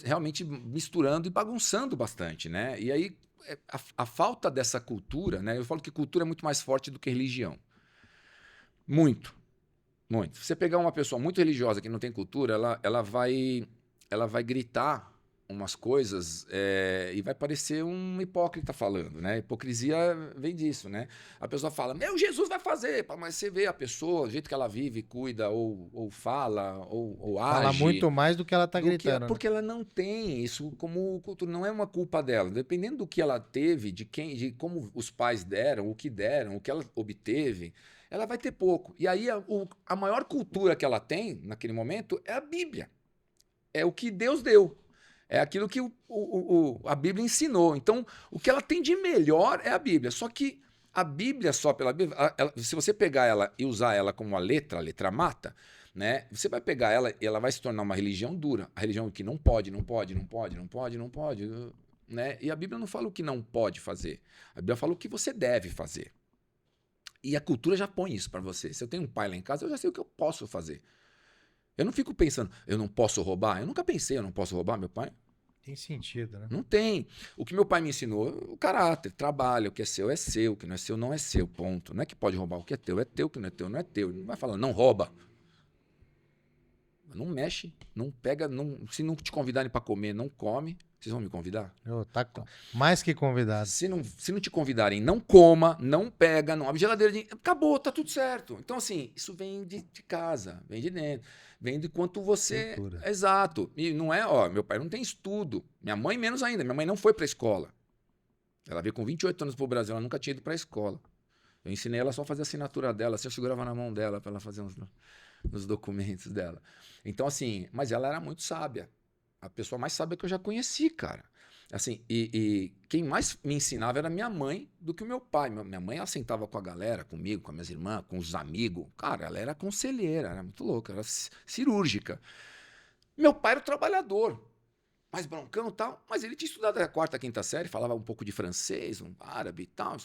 realmente misturando e bagunçando bastante, né? E aí, a falta dessa cultura, né? Eu falo que cultura é muito mais forte do que religião. Muito. Muito. Se você pegar uma pessoa muito religiosa que não tem cultura, ela vai gritar umas coisas e vai parecer um hipócrita falando, né? Hipocrisia vem disso, né? A pessoa fala, meu, Jesus vai fazer, mas você vê a pessoa, o jeito que ela vive, cuida, ou fala, ou age. Fala muito mais do que ela tá gritando. Porque ela não tem isso como cultura, não é uma culpa dela. Dependendo do que ela teve, de como os pais deram, o que ela obteve, ela vai ter pouco. E aí a maior cultura que ela tem naquele momento é a Bíblia. É o que Deus deu. É aquilo que a Bíblia ensinou. Então, o que ela tem de melhor é a Bíblia. Só que a Bíblia, só pela Bíblia, se você pegar ela e usar ela como a letra mata, né? Você vai pegar ela e ela vai se tornar uma religião dura. A religião que não pode, né? E a Bíblia não fala o que não pode fazer. A Bíblia fala o que você deve fazer. E a cultura já põe isso pra você. Se eu tenho um pai lá em casa, eu já sei o que eu posso fazer. Eu não fico pensando, eu não posso roubar. Eu nunca pensei, eu não posso roubar meu pai. Tem sentido, né? Não tem. O que meu pai me ensinou, o caráter, trabalho, o que é seu, o que não é seu, não é seu, ponto. Não é que pode roubar, o que é teu, o que não é teu, não é teu. Ele não vai falar, não rouba. Não mexe, não pega, se não te convidarem pra comer, não come. Vocês vão me convidar? Tá mais que convidado. Se não te convidarem, não coma, não pega, não abre geladeira. Acabou, tá tudo certo. Então, assim, isso vem de casa, vem de dentro. Vem de quanto você... Cultura. Exato. E não é, meu pai não tem estudo. Minha mãe menos ainda. Minha mãe não foi pra escola. Ela veio com 28 anos pro Brasil, ela nunca tinha ido pra escola. Eu ensinei ela só a fazer a assinatura dela, assim, eu segurava na mão dela pra ela fazer nos documentos dela. Então, assim, mas ela era muito sábia. A pessoa mais sábia que eu já conheci, cara. Assim, e quem mais me ensinava era minha mãe do que o meu pai. Minha mãe, ela sentava com a galera, comigo, com as minhas irmãs, com os amigos. Cara, ela era conselheira, era muito louca, era cirúrgica. Meu pai era o trabalhador, mais broncão e tal, mas ele tinha estudado a 4ª, 5ª série, falava um pouco de francês, um árabe e tal.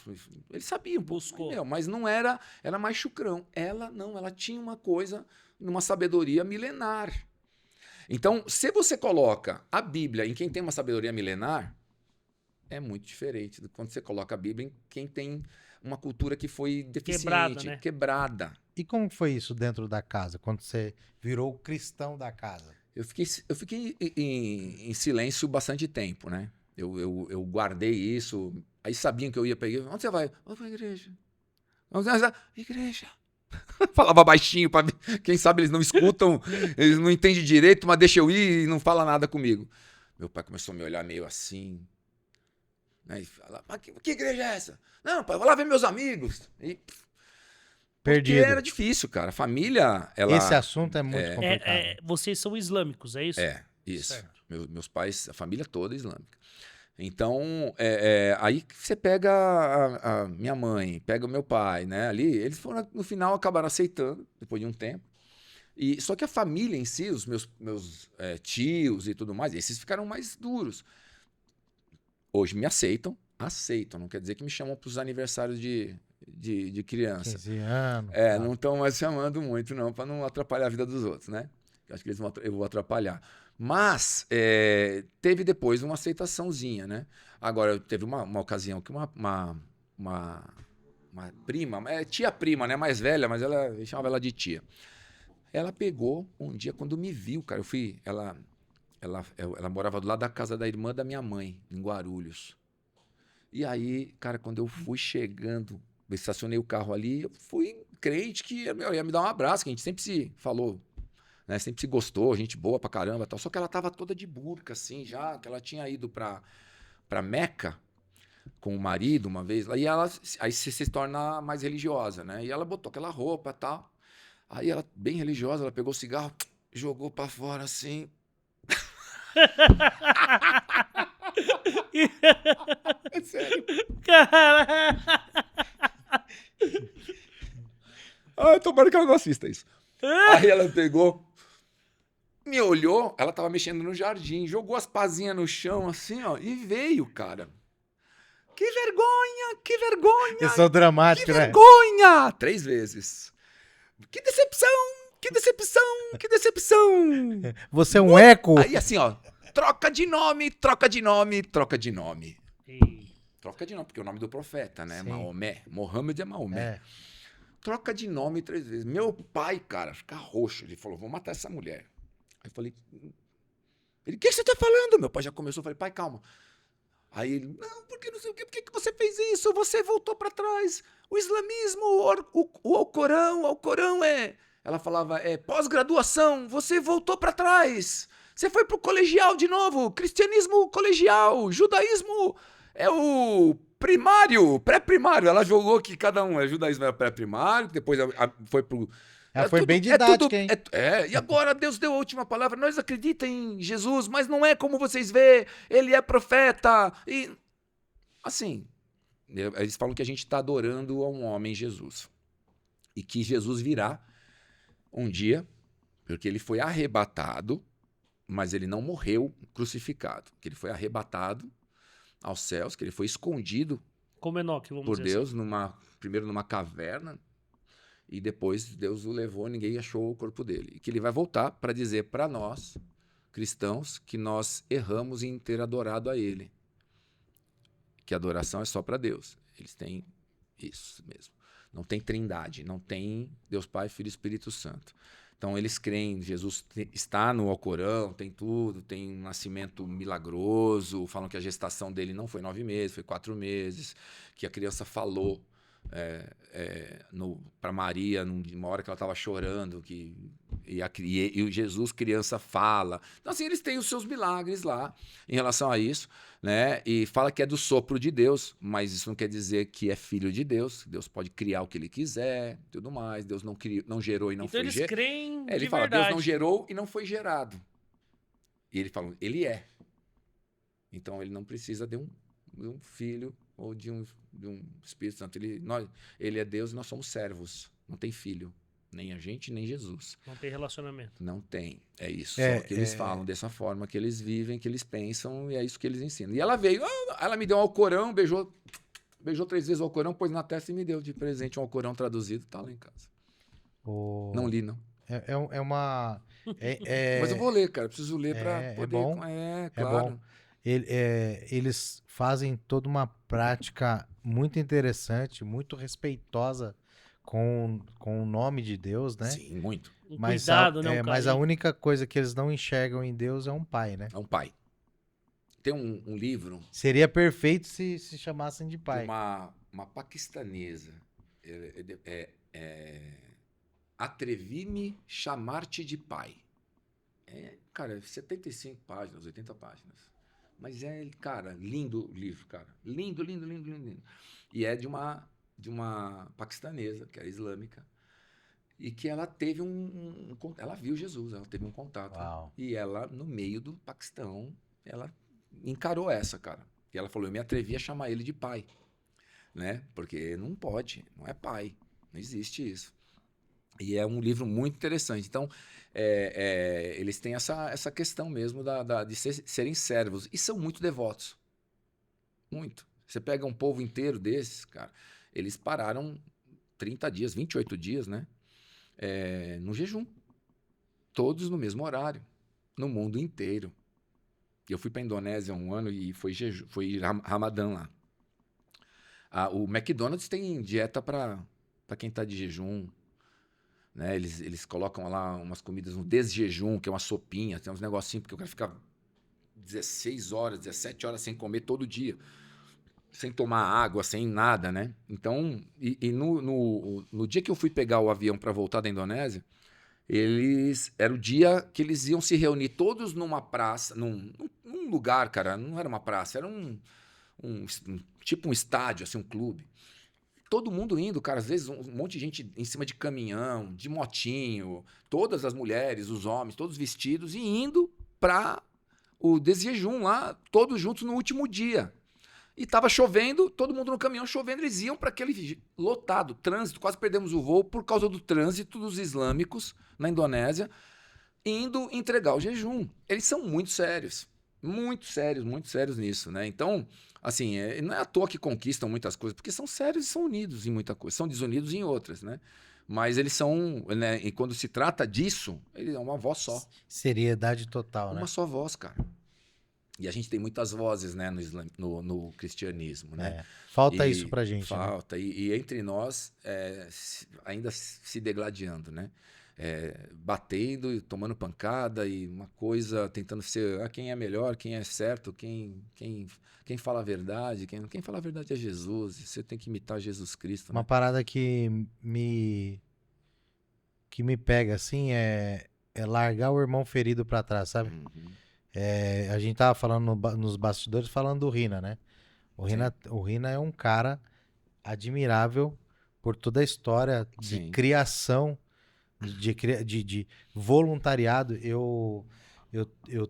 Ele sabia um pouco, mas não era mais chucrão. Ela não, ela tinha uma coisa, uma sabedoria milenar. Então, se você coloca a Bíblia em quem tem uma sabedoria milenar, é muito diferente do quando você coloca a Bíblia em quem tem uma cultura que foi deficiente, quebrada. E como foi isso dentro da casa, quando você virou o cristão da casa? Eu fiquei em silêncio bastante tempo, né? Eu guardei isso, aí sabiam que eu ia pra igreja. Onde você vai? Vou pra igreja. Igreja. Falava baixinho, pra... quem sabe eles não escutam, eles não entendem direito, mas deixa eu ir e não fala nada comigo. Meu pai começou a me olhar meio assim, né, e fala, mas que igreja é essa? Não, pai, eu vou lá ver meus amigos. E... Perdido. Porque era difícil, cara. A família, ela... Esse assunto é muito complicado. Vocês são islâmicos, é isso? Isso. Certo. Meus pais, a família toda é islâmica. Então, aí você pega a minha mãe, pega o meu pai, né? Ali, eles foram, no final, acabaram aceitando, depois de um tempo. Só que a família em si, os meus tios e tudo mais, esses ficaram mais duros. Hoje me aceitam, não quer dizer que me chamam para os aniversários de criança. 15 anos. Não estão mais chamando muito, não, para não atrapalhar a vida dos outros, né? Acho que eu vou atrapalhar. Mas teve depois uma aceitaçãozinha, né? Agora, teve uma ocasião que uma prima, tia prima, né? Mais velha, mas eu chamava ela de tia. Ela pegou um dia, quando me viu, cara, ela morava do lado da casa da irmã da minha mãe, em Guarulhos. E aí, cara, quando eu fui chegando, eu estacionei o carro ali, eu fui crente que ia me dar um abraço, que a gente sempre se falou, né? Sempre se gostou, gente boa pra caramba e tal. Só que ela tava toda de burca, assim, já, que ela tinha ido pra Meca com o marido uma vez, aí você se torna mais religiosa, né? E ela botou aquela roupa e tal. Aí ela, bem religiosa, ela pegou o cigarro, jogou pra fora assim. É sério. Caralho. Tomara que ela não assista isso. Aí ela pegou, me olhou, ela tava mexendo no jardim, jogou as pazinhas no chão assim, ó, e veio, cara. Que vergonha, que vergonha, Eu sou dramático, que né? vergonha! 3 vezes. Que decepção, que decepção, que decepção. Você é um eco. Aí assim, ó, troca de nome, troca de nome, troca de nome. Ei, Troca de nome, porque é o nome do profeta, né? Sim. Maomé. Mohammed é Maomé. É. Troca de nome 3 vezes. Meu pai, cara, fica roxo. Ele falou, vou matar essa mulher. Aí eu falei, ele, o que você tá falando? Meu pai já começou, eu falei, pai, calma. Aí ele, não, porque não sei o quê, por que você fez isso? Você voltou pra trás. O islamismo, o Alcorão é... Ela falava, é pós-graduação, você voltou pra trás. Você foi pro colegial de novo, cristianismo colegial, judaísmo é o primário, pré-primário. Ela jogou que cada um, judaísmo era pré-primário, depois foi pro... Ela foi bem didática, hein? E agora Deus deu a última palavra. Nós acreditamos em Jesus, mas não é como vocês vê. Ele é profeta. E assim, eles falam que a gente está adorando a um homem, Jesus. E que Jesus virá um dia, porque ele foi arrebatado, mas ele não morreu crucificado. Que ele foi arrebatado aos céus, que ele foi escondido como Enoque, vamos por dizer Deus, primeiro numa caverna, e depois Deus o levou, ninguém achou o corpo dele. E que ele vai voltar para dizer para nós, cristãos, que nós erramos em ter adorado a ele. Que a adoração é só para Deus. Eles têm isso mesmo. Não tem trindade, não tem Deus Pai, Filho e Espírito Santo. Então eles creem, Jesus está no Alcorão, tem tudo, tem um nascimento milagroso, falam que a gestação dele não foi 9 meses, foi 4 meses, que a criança falou para Maria, numa hora que ela estava chorando, e o Jesus criança fala. Então assim, eles têm os seus milagres lá em relação a isso, né? E fala que é do sopro de Deus, mas isso não quer dizer que é filho de Deus. Deus pode criar o que ele quiser, tudo mais. Deus não gerou e não então foi eles gerado. creem Ele de fala, verdade. Deus não gerou e não foi gerado. E ele fala, ele é. Então ele não precisa de um filho ou de um Espírito Santo. Ele é Deus e nós somos servos. Não tem filho. Nem a gente, nem Jesus. Não tem relacionamento. Não tem. É isso. Só que eles falam dessa forma que eles vivem, que eles pensam, e é isso que eles ensinam. E ela veio, ela me deu um Alcorão, beijou 3 vezes o Alcorão, pôs na testa e me deu de presente um Alcorão traduzido. Tá lá em casa. Não li, não. É uma... Mas eu vou ler, cara. Preciso ler para poder... bom. Claro. É bom. Eles fazem toda uma prática muito interessante, muito respeitosa com o nome de Deus, né? Sim, muito. Mas Cuidado, né? mas a única coisa que eles não enxergam em Deus é um pai, né? É um pai. Tem um livro Seria perfeito se chamassem de pai. de uma paquistanesa. Atrevi-me chamar-te de pai. Cara, 75 páginas, 80 páginas. Mas cara, lindo o livro, cara. Lindo, lindo, lindo, lindo, lindo. E é de uma paquistanesa, que era islâmica, e que ela teve ela viu Jesus, ela teve um contato. Uau. E ela, no meio do Paquistão, ela encarou essa, cara. E ela falou, eu me atrevi a chamar ele de pai, né? Porque não pode, não é pai, não existe isso. E é um livro muito interessante. Então, eles têm essa questão mesmo de serem servos. E são muito devotos. Muito. Você pega um povo inteiro desses, cara, eles pararam 30 dias, 28 dias, né? No jejum. Todos no mesmo horário. No mundo inteiro. Eu fui para a Indonésia um ano e foi Ramadã lá. O McDonald's tem dieta para quem está de jejum. Né? Eles colocam lá umas comidas no desjejum, que é uma sopinha, tem uns negocinhos, porque o cara fica 16 horas, 17 horas sem comer todo dia. Sem tomar água, sem nada, né? Então, no dia que eu fui pegar o avião para voltar da Indonésia, era o dia que eles iam se reunir todos numa praça, num lugar, cara, não era uma praça, era tipo um estádio, assim, um clube. Todo mundo indo, cara, às vezes um monte de gente em cima de caminhão, de motinho, todas as mulheres, os homens, todos vestidos e indo para o desjejum lá, todos juntos no último dia. E tava chovendo, todo mundo no caminhão chovendo, eles iam para aquele lotado, trânsito, quase perdemos o voo por causa do trânsito dos islâmicos na Indonésia, indo entregar o jejum. Eles são muito sérios nisso, né? Então, assim, não é à toa que conquistam muitas coisas, porque são sérios e são unidos em muita coisa, são desunidos em outras, né? Mas eles são, né? E quando se trata disso, ele é uma voz só. Seriedade total, né? Uma só voz, cara. E a gente tem muitas vozes, né, no cristianismo, né? Falta E isso pra gente, né? falta. E entre nós, ainda se degladiando, né? Batendo e tomando pancada e uma coisa tentando ser quem é melhor, quem é certo, quem fala a verdade. Quem fala a verdade é Jesus. Você tem que imitar Jesus Cristo, Uma né? parada que me pega, assim, é largar o irmão ferido pra trás, sabe? Uhum. A gente tava falando nos bastidores, falando do Rina, né? O Rina é um cara admirável por toda a história de Sim. criação, de voluntariado. Eu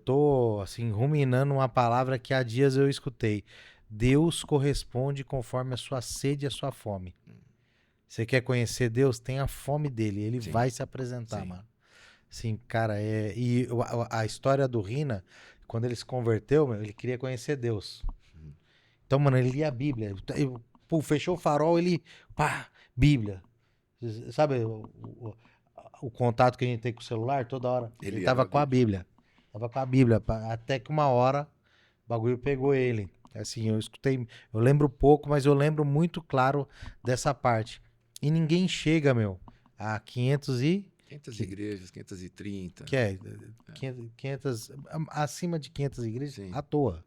tô, assim, ruminando uma palavra que há dias eu escutei. Deus corresponde conforme a sua sede e a sua fome. Você quer conhecer Deus? Tenha fome dele. Ele Sim. vai se apresentar, Sim. mano. Sim, cara, e a história do Rina, quando ele se converteu, meu, ele queria conhecer Deus. Então, mano, ele lia a Bíblia. Pô, fechou o farol, ele, pá, Bíblia. Sabe o contato que a gente tem com o celular toda hora? Ele tava com a Bíblia. Tava com a Bíblia, até que uma hora o bagulho pegou ele. Assim, eu escutei, eu lembro pouco, mas eu lembro muito claro dessa parte. E ninguém chega, meu, a 500 igrejas, 530. que é 500, acima de 500 igrejas, Sim. à toa.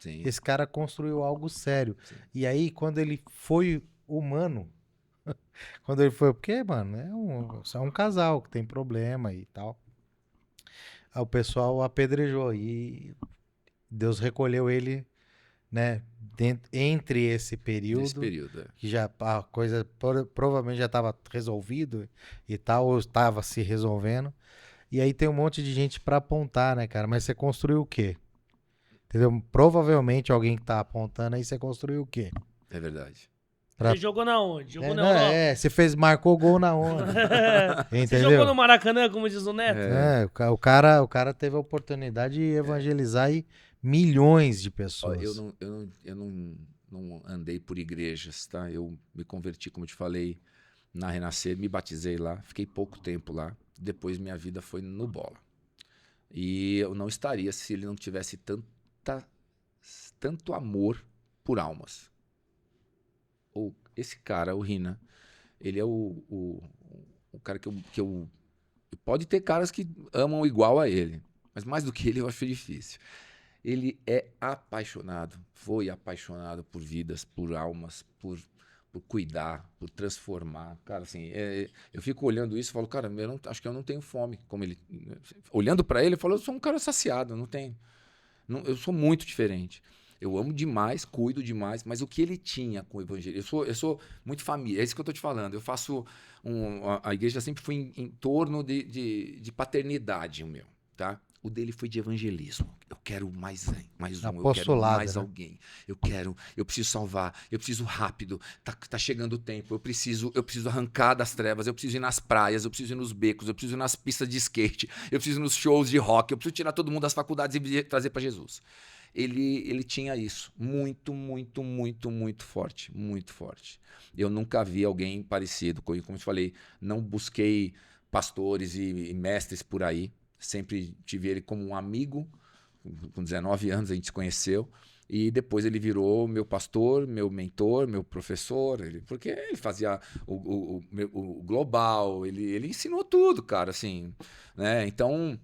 Sim. Esse cara construiu algo sério. Sim. E aí, quando ele foi humano, quando ele foi, porque, mano, é um casal que tem problema e tal. Aí o pessoal apedrejou e Deus recolheu ele, né, entre esse período. Nesse período, que já a coisa provavelmente já estava resolvido e tal, ou estava se resolvendo. E aí tem um monte de gente para apontar, né, cara? Mas você construiu o quê? Entendeu? Provavelmente alguém que tá apontando aí, você construiu o quê? É verdade. Você jogou na onde? Jogou na Europa? Você marcou gol na onde? Você Entendeu? jogou no Maracanã, como diz o Neto? O cara teve a oportunidade de evangelizar aí milhões de pessoas. Ó, eu não andei por igrejas, tá? Eu me converti, como eu te falei, na Renascer, me batizei lá, fiquei pouco tempo lá. Depois minha vida foi no bola. E eu não estaria se ele não tivesse tanto amor por almas. Esse cara, o Rina, ele é o cara que eu... Pode ter caras que amam igual a ele, mas mais do que ele eu acho difícil. Ele é apaixonado, foi apaixonado por vidas, por almas, por cuidar, por transformar. Cara, assim, eu fico olhando isso e falo, cara, acho que eu não tenho fome. Como ele, olhando para ele, eu falo, eu sou um cara saciado, eu sou muito diferente. Eu amo demais, cuido demais, mas o que ele tinha com o evangelho? Eu sou muito família, é isso que eu tô te falando. Eu faço a igreja sempre foi em torno de paternidade, o meu, tá? O dele foi de evangelismo. Eu quero mais um, eu quero mais alguém. Eu preciso salvar, eu preciso rápido. Tá chegando o tempo. Eu preciso arrancar das trevas, eu preciso ir nas praias, eu preciso ir nos becos, eu preciso ir nas pistas de skate, eu preciso ir nos shows de rock, eu preciso tirar todo mundo das faculdades e trazer para Jesus. Ele tinha isso muito, muito, muito, muito forte, muito forte. Eu nunca vi alguém parecido, como eu falei, não busquei pastores e mestres por aí, sempre tive ele como um amigo. Com 19 anos a gente se conheceu e depois ele virou meu pastor, meu mentor, meu professor, porque ele fazia o global, ele ensinou tudo, cara, assim, né? Então...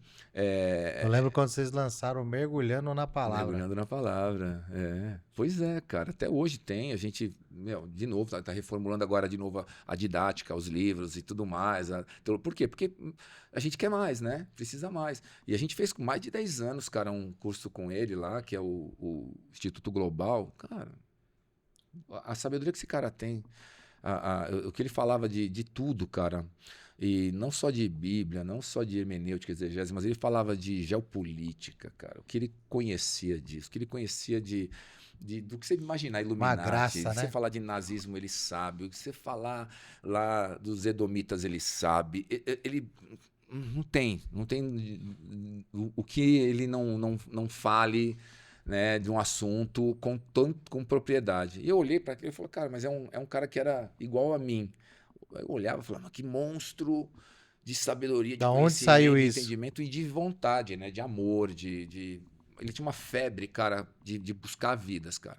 Eu lembro quando vocês lançaram Mergulhando na Palavra. Mergulhando na Palavra, Pois é, cara, até hoje tem, a gente, de novo, tá reformulando agora de novo a didática, os livros e tudo mais. Por quê? Porque a gente quer mais, né? Precisa mais. E a gente fez com mais de 10 anos, cara, um curso com ele lá, que é o Instituto Global. Cara, a sabedoria que esse cara tem, o que ele falava de tudo, cara. E não só de Bíblia, não só de hermenêutica, exegese, mas ele falava de geopolítica, cara. O que ele conhecia disso, o que ele conhecia do que você imaginar, Illuminati. graça, Se você né? falar de nazismo, ele sabe. O que você falar lá dos edomitas, ele sabe. Ele não tem o que ele não fale, né, de um assunto com propriedade. E eu olhei para aquilo e falei, cara, mas é um cara que era igual a mim. Eu olhava e falava, mas que monstro de sabedoria, de Da onde saiu conhecimento, de isso? entendimento e de vontade, né? De amor, Ele tinha uma febre, cara, de buscar vidas, cara.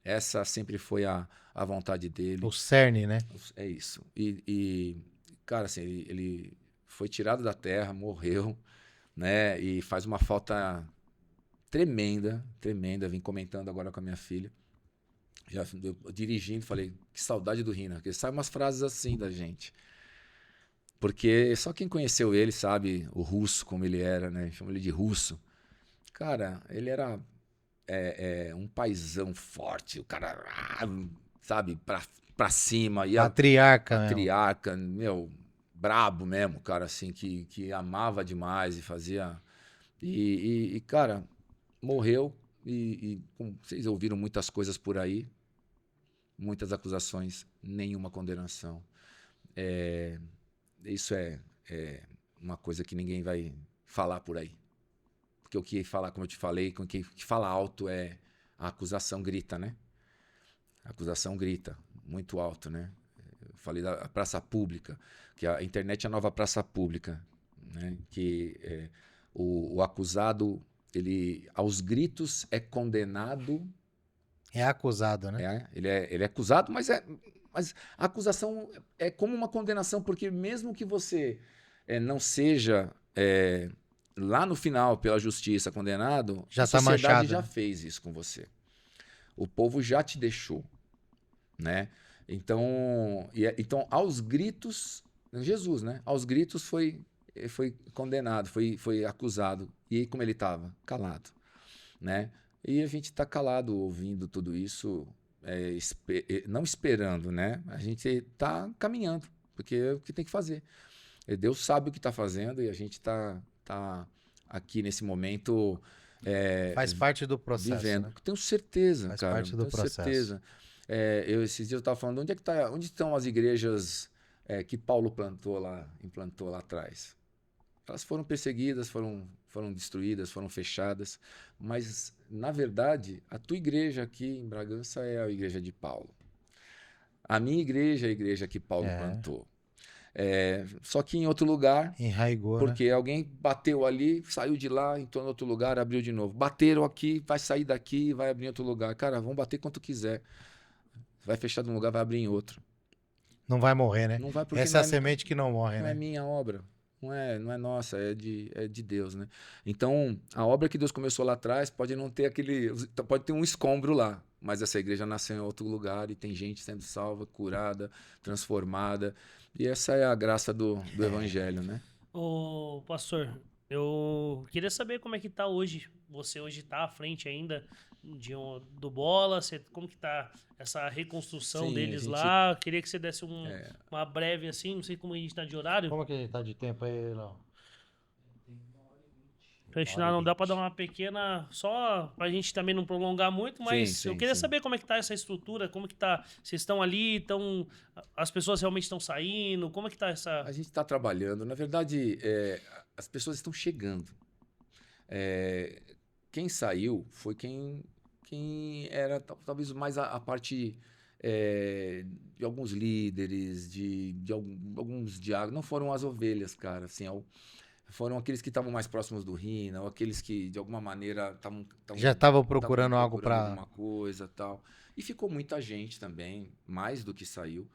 Essa sempre foi a vontade dele. O cerne, né? É isso. Cara, assim, ele foi tirado da terra, morreu, né? E faz uma falta tremenda, tremenda. Vim comentando agora com a minha filha. Já dirigindo, falei, que saudade do Rina. Porque sai umas frases assim da gente. Porque só quem conheceu ele sabe o russo, como ele era, né? Chama ele de russo. Cara, ele era um paizão forte. O cara, sabe, pra cima. Patriarca, mesmo. Patriarca, meu, brabo mesmo, cara, assim, que amava demais e fazia. Cara, morreu. Como vocês ouviram muitas coisas por aí, muitas acusações, nenhuma condenação. Isso é uma coisa que ninguém vai falar por aí. Porque o que falar, como eu te falei, com o que fala alto a acusação grita, né? A acusação grita muito alto, né? Eu falei da praça pública, que a internet é a nova praça pública, né? Que o acusado, ele aos gritos é condenado. É acusado, né? Ele é acusado, mas a acusação é como uma condenação, porque mesmo que você não seja lá no final pela justiça condenado, Já a tá sociedade manchado, já né? fez isso com você. O povo já te deixou, né? Então, aos gritos, Jesus, né? Aos gritos foi condenado, foi acusado. E aí como ele estava? Calado, né? E a gente está calado ouvindo tudo isso, não esperando, né? A gente está caminhando, porque é o que tem que fazer. Deus sabe o que está fazendo e a gente está aqui nesse momento Faz parte do processo, vivendo. né? Tenho certeza, Faz cara. parte do Tenho processo. certeza. Esses dias eu estava falando, onde estão as igrejas que Paulo implantou lá atrás? Elas foram perseguidas, foram destruídas, foram fechadas, mas, na verdade, a tua igreja aqui em Bragança é a igreja de Paulo. A minha igreja é a igreja que Paulo plantou. Só que em outro lugar, Enraigou, porque alguém bateu ali, saiu de lá, entrou em outro lugar, abriu de novo. Bateram aqui, vai sair daqui, vai abrir em outro lugar. Cara, vão bater quanto quiser. Vai fechar de um lugar, vai abrir em outro. Não vai morrer, né? Não vai porque Essa é a semente que não morre, não né? é minha obra. Não é nossa, é de Deus, né? Então, a obra que Deus começou lá atrás pode não ter pode ter um escombro lá, mas essa igreja nasceu em outro lugar e tem gente sendo salva, curada, transformada. E essa é a graça do evangelho, né? Ô, pastor, eu queria saber como é que tá hoje. Você hoje tá à frente ainda do Bola, como que tá essa reconstrução Sim, deles a gente- lá? Queria que você desse uma breve assim, não sei como a gente tá de horário. Como que a gente tá de tempo aí, Léo? Pra gente não dá pra dar uma pequena. Só pra gente também não prolongar muito, mas Sim, eu queria sim. saber como é que tá essa estrutura, como que tá. Vocês estão ali, as pessoas realmente estão saindo, como é que tá essa. A gente está trabalhando. Na verdade, as pessoas estão chegando. Quem saiu foi quem era talvez mais a parte de alguns líderes, de alguns diáconos. Não foram as ovelhas, cara. Assim, foram aqueles que estavam mais próximos do Rina, ou aqueles que de alguma maneira Já estavam procurando algo para alguma coisa, tal. E ficou muita gente também, mais do que saiu.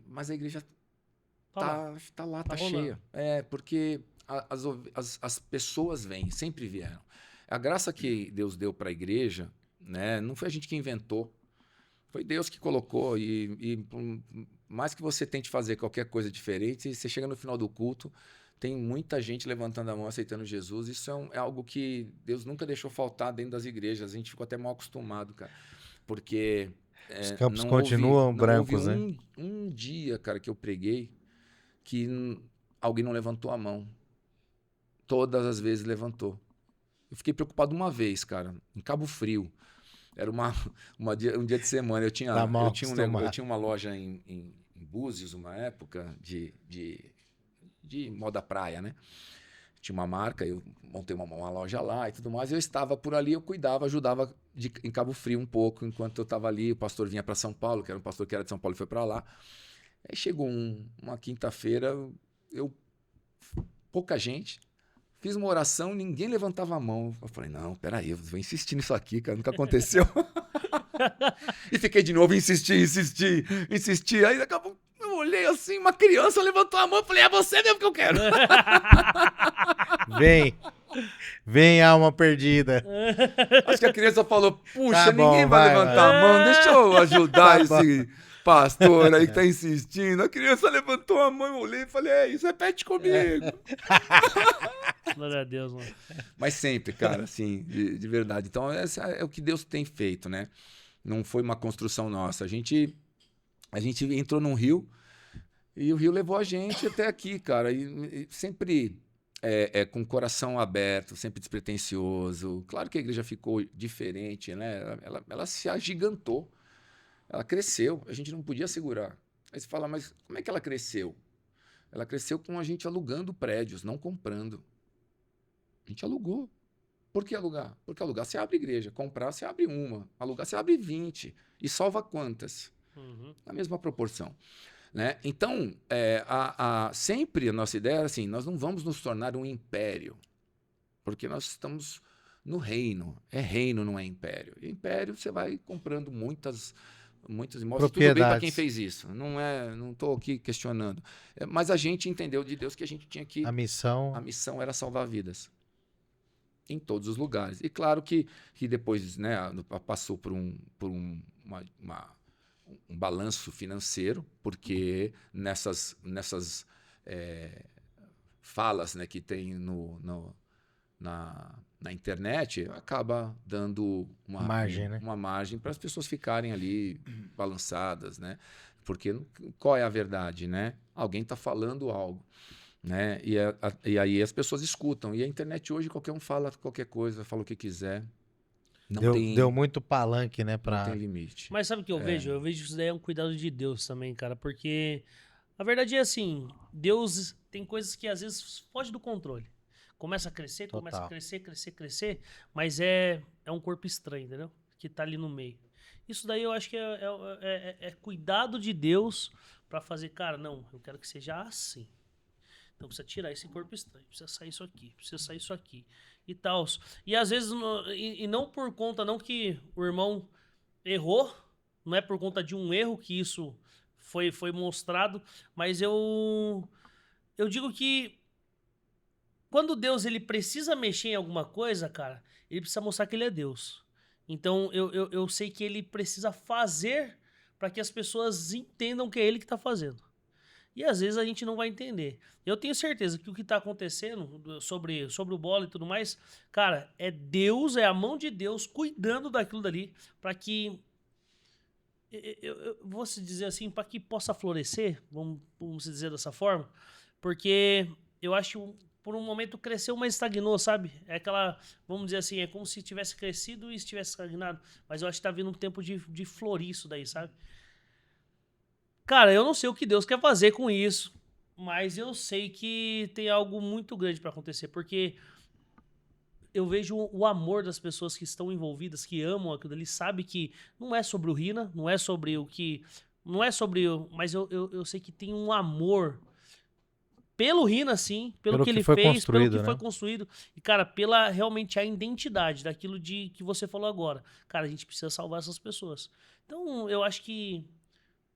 Mas a igreja tá Tá cheia. Porque as pessoas vêm, sempre vieram. A graça que Deus deu para a igreja, né, não foi a gente que inventou. Foi Deus que colocou. E por mais que você tente fazer qualquer coisa diferente, você chega no final do culto, tem muita gente levantando a mão, aceitando Jesus. Isso é algo que Deus nunca deixou faltar dentro das igrejas. A gente ficou até mal acostumado, cara. Porque os campos não continuam houve, brancos, não né? houve um dia, cara, que eu preguei que alguém não levantou a mão. Todas as vezes levantou. Eu fiquei preocupado uma vez, cara, em Cabo Frio. Era um dia de semana. Eu tinha uma loja em Búzios, uma época, de moda praia, né? Tinha uma marca, eu montei uma loja lá e tudo mais. Eu estava por ali, eu cuidava, ajudava em Cabo Frio um pouco. Enquanto eu estava ali, o pastor vinha para São Paulo, que era um pastor que era de São Paulo e foi para lá. Aí chegou uma quinta-feira, pouca gente, fiz uma oração, ninguém levantava a mão. Eu falei, não, peraí, eu vou insistir nisso aqui, cara, nunca aconteceu. E fiquei de novo, insisti. Aí daqui a pouco eu olhei assim, uma criança levantou a mão e falei, é você mesmo que eu quero. Vem, alma perdida. Acho que a criança falou, puxa, Tá bom, ninguém vai levantar a mão, deixa eu ajudar esse pastor aí que tá insistindo. A criança levantou a mão, eu olhei e falei, é isso, repete comigo. Glória a Deus, mano. Mas sempre, cara, assim, de verdade. Então, esse é o que Deus tem feito, né? Não foi uma construção nossa. A gente entrou num rio e o rio levou a gente até aqui, cara. E sempre com o coração aberto, sempre despretensioso. Claro que a igreja ficou diferente, né? Ela se agigantou. Ela cresceu. A gente não podia segurar. Aí você fala, mas como é que ela cresceu? Ela cresceu com a gente alugando prédios, não comprando. A gente alugou. Por que alugar? Porque alugar você abre igreja, comprar você abre uma, alugar você abre 20 e salva quantas? Na mesma proporção. Né? Então, sempre a nossa ideia era assim, nós não vamos nos tornar um império, porque nós estamos no reino. É reino, não é império. E império você vai comprando muitos imóveis. Tudo bem para quem fez isso. Não estou aqui questionando. Mas a gente entendeu de Deus que a gente tinha que... A missão era salvar vidas. Em todos os lugares. E claro que depois, né, passou por um balanço financeiro, porque nessas falas, né, que tem na internet, acaba dando uma margem para as pessoas ficarem ali balançadas, né? Porque qual é a verdade, né? Alguém está falando algo. Né? E aí as pessoas escutam. E a internet hoje, qualquer um fala qualquer coisa, fala o que quiser. Deu muito palanque, né? Não tem limite. Mas sabe o que eu vejo? Eu vejo que isso daí é um cuidado de Deus também, cara. Porque a verdade é assim, Deus tem coisas que às vezes foge do controle. Começa a crescer, começa a crescer, mas é um corpo estranho, entendeu? Que tá ali no meio. Isso daí eu acho que é cuidado de Deus pra fazer, cara, não, eu quero que seja assim. Então precisa tirar esse corpo estranho, precisa sair isso aqui, precisa sair isso aqui e tal. E às vezes, e não por conta, não que o irmão errou, não é por conta de um erro que isso foi mostrado, mas eu digo que quando Deus ele precisa mexer em alguma coisa, cara, ele precisa mostrar que ele é Deus. Então eu sei que ele precisa fazer para que as pessoas entendam que é ele que está fazendo. E às vezes a gente não vai entender. Eu tenho certeza que o que está acontecendo sobre o bola e tudo mais, cara, é Deus, é a mão de Deus cuidando daquilo dali para que, eu vou se dizer assim, para que possa florescer, vamos dizer dessa forma, porque eu acho que por um momento cresceu, mas estagnou, sabe? É aquela, vamos dizer assim, é como se tivesse crescido e estivesse estagnado, mas eu acho que está vindo um tempo de florir isso daí, sabe? Cara, eu não sei o que Deus quer fazer com isso, mas eu sei que tem algo muito grande para acontecer, porque eu vejo o amor das pessoas que estão envolvidas, que amam aquilo ali, sabe que não é sobre o Rina, não é sobre o que... Não é sobre... Mas eu sei que tem um amor pelo Rina, sim, pelo que ele fez, pelo que foi construído. E, cara, pela realmente a identidade daquilo que você falou agora. Cara, a gente precisa salvar essas pessoas. Então, eu acho que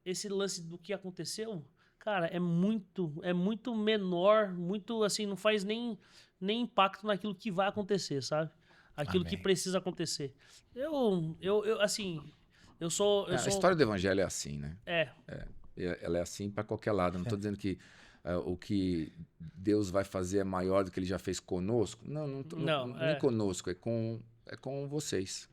esse lance do que aconteceu, cara, é muito menor, muito assim, não faz nem impacto naquilo que vai acontecer, sabe? Aquilo que precisa acontecer. Assim, eu sou... A história do evangelho é assim, né? Ela é assim para qualquer lado. Não estou dizendo que o que Deus vai fazer é maior do que ele já fez conosco. Não nem conosco, é com vocês.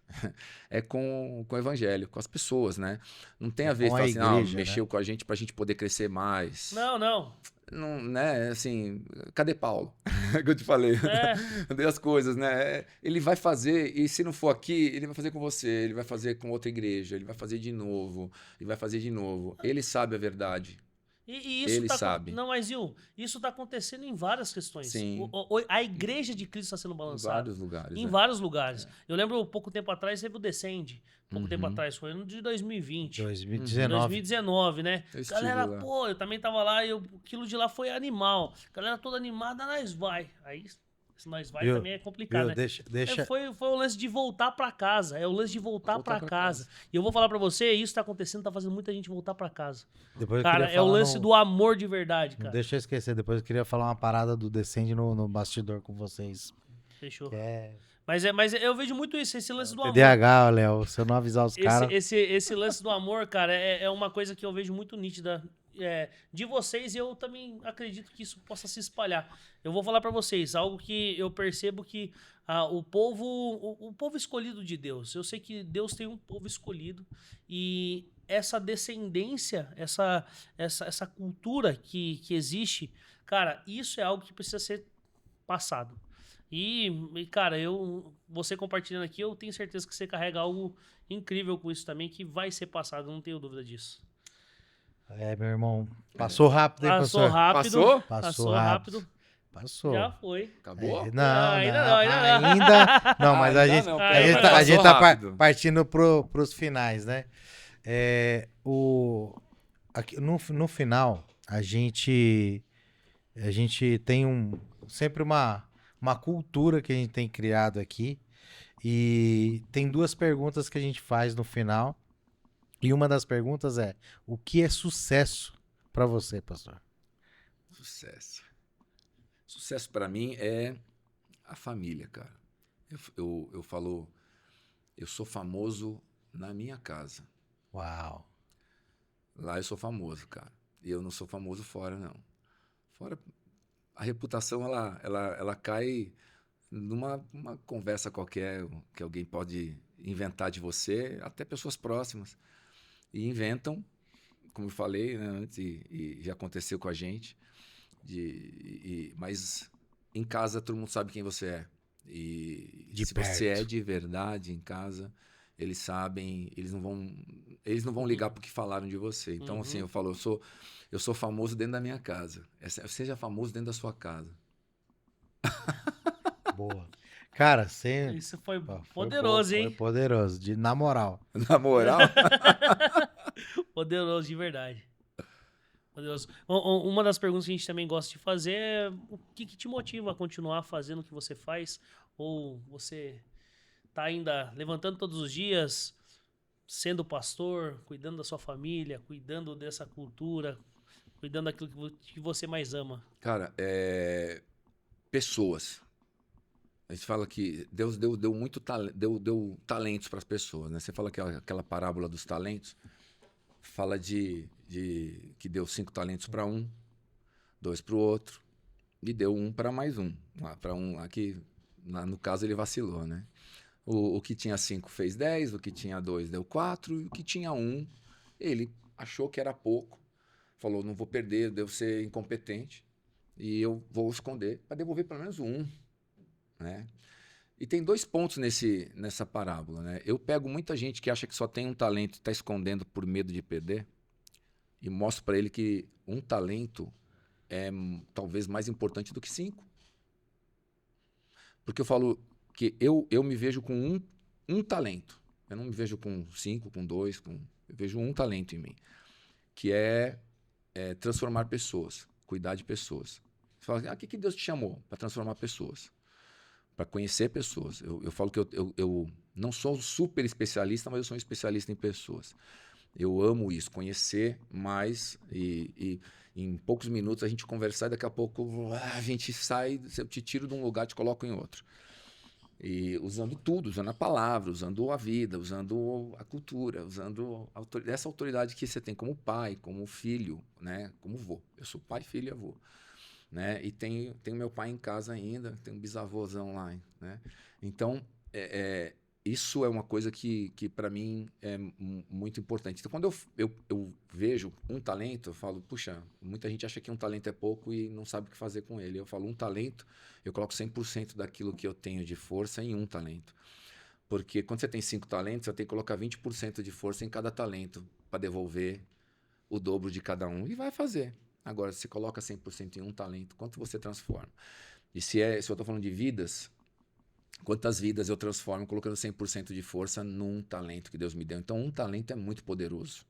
É com o evangelho, com as pessoas, né? Não tem a ver, falar assim, mexeu com a gente pra gente poder crescer mais. Não. não, né, assim, cadê Paulo? Que eu te falei, das coisas, né? Ele vai fazer, e se não for aqui, ele vai fazer com você, ele vai fazer com outra igreja, ele vai fazer de novo, ele vai fazer de novo. Ele sabe a verdade, E isso ele tá. sabe. Não, mas, Will, isso tá acontecendo em várias questões. Sim, A igreja de Cristo está sendo em balançada. vários lugares, Em né? vários lugares. Eu lembro, pouco tempo atrás, teve o Descende. Pouco tempo Uhum. atrás, foi no de 2020. 2019. 2019, né? Eu estive Galera, lá. pô, eu também tava lá e aquilo de lá foi animal. Galera toda animada, nós vai. Aí, se nós vai Viu? também é complicado, Viu? né? Deixa. Foi o lance de voltar pra casa. É o lance de voltar Voltar pra pra casa. E eu vou falar pra você, isso tá acontecendo, tá fazendo muita gente voltar pra casa. Depois eu Cara, queria é o falar lance do amor de verdade, Não cara. deixa eu esquecer, depois eu queria falar uma parada do Descende no bastidor com vocês. Fechou. Que é. Mas eu vejo muito isso, esse lance do amor. TDAH, Léo, se eu não avisar os caras. Esse lance do amor, cara, é uma coisa que eu vejo muito nítida de vocês e eu também acredito que isso possa se espalhar. Eu vou falar pra vocês, algo que eu percebo que o povo escolhido de Deus, eu sei que Deus tem um povo escolhido e essa descendência, essa cultura que existe, cara, isso é algo que precisa ser passado. Cara, você compartilhando aqui, eu tenho certeza que você carrega algo incrível com isso também, que vai ser passado, não tenho dúvida disso. É, meu irmão. Passou rápido, hein, Passou professor? rápido. Passou? Passou rápido. Passou. Já foi. Acabou? Não, Ainda não, não, ainda não. Não, mas a Ainda gente, não, a pera, gente, mas tá, a passou gente tá rápido. partindo pros finais, né? Aqui, no final, a gente tem sempre uma cultura que a gente tem criado aqui. E tem duas perguntas que a gente faz no final. E uma das perguntas é: o que é sucesso pra você, pastor? Sucesso. Sucesso para mim é a família, cara. Eu falo, eu sou famoso na minha casa. Uau. Lá eu sou famoso, cara. E eu não sou famoso fora, não. Fora, a reputação, ela cai numa uma conversa qualquer que alguém pode inventar de você, até pessoas próximas. E inventam, como eu falei, né, antes, e já aconteceu com a gente. Mas em casa todo mundo sabe quem você é. E De se você perto. é de verdade em casa, eles sabem, eles não vão ligar porque falaram de você. Então, assim, eu falo, eu sou famoso dentro da minha casa. Seja famoso dentro da sua casa. Boa. Cara, você. Isso foi Pô, poderoso, foi hein? poderoso, na moral. Na moral, Poderoso de verdade. Poderoso. Uma das perguntas que a gente também gosta de fazer é o que te motiva a continuar fazendo o que você faz? Ou você tá ainda levantando todos os dias, sendo pastor, cuidando da sua família, cuidando dessa cultura, cuidando daquilo que você mais ama? cara, pessoas. A gente fala que Deus deu muito deu talentos para as pessoas, né? Você fala que aquela parábola dos talentos, fala de que deu 5 talentos para um, 2 para o outro, e deu 1 para mais um. Para um aqui, no caso, ele vacilou, né? O que tinha 5 fez 10, o que tinha 2 deu 4, e o que tinha 1, ele achou que era pouco, falou, não vou perder, devo ser incompetente, e eu vou esconder para devolver pelo menos 1. Né? E tem 2 pontos nessa parábola. Né? Eu pego muita gente que acha que só tem um talento e está escondendo por medo de perder e mostro para ele que um talento é talvez mais importante do que 5. Porque eu falo que eu me vejo com um talento. Eu não me vejo com 5, com 2, eu vejo um talento em mim, que é transformar pessoas, cuidar de pessoas. Você fala, o que Deus te chamou? Para transformar pessoas. Para conhecer pessoas. Eu falo que eu não sou super especialista, mas eu sou um especialista em pessoas. Eu amo isso, conhecer mais e em poucos minutos a gente conversar e daqui a pouco a gente sai, eu te tiro de um lugar e te coloco em outro. E usando tudo, usando a palavra, usando a vida, usando a cultura, usando essa autoridade que você tem como pai, como filho, né? Como vô. Eu sou pai, filho e avô. Né? E tenho meu pai em casa ainda, tem um bisavôzão lá, né? Então, isso é uma coisa que para mim é muito importante. Então, quando eu vejo um talento, eu falo, puxa, muita gente acha que um talento é pouco e não sabe o que fazer com ele. Eu falo, um talento, eu coloco 100% daquilo que eu tenho de força em um talento. Porque quando você tem 5 talentos, você tem que colocar 20% de força em cada talento para devolver o dobro de cada um. E vai fazer. Agora, se você coloca 100% em um talento, quanto você transforma? E se eu estou falando de vidas, quantas vidas eu transformo colocando 100% de força num talento que Deus me deu? Então, um talento é muito poderoso.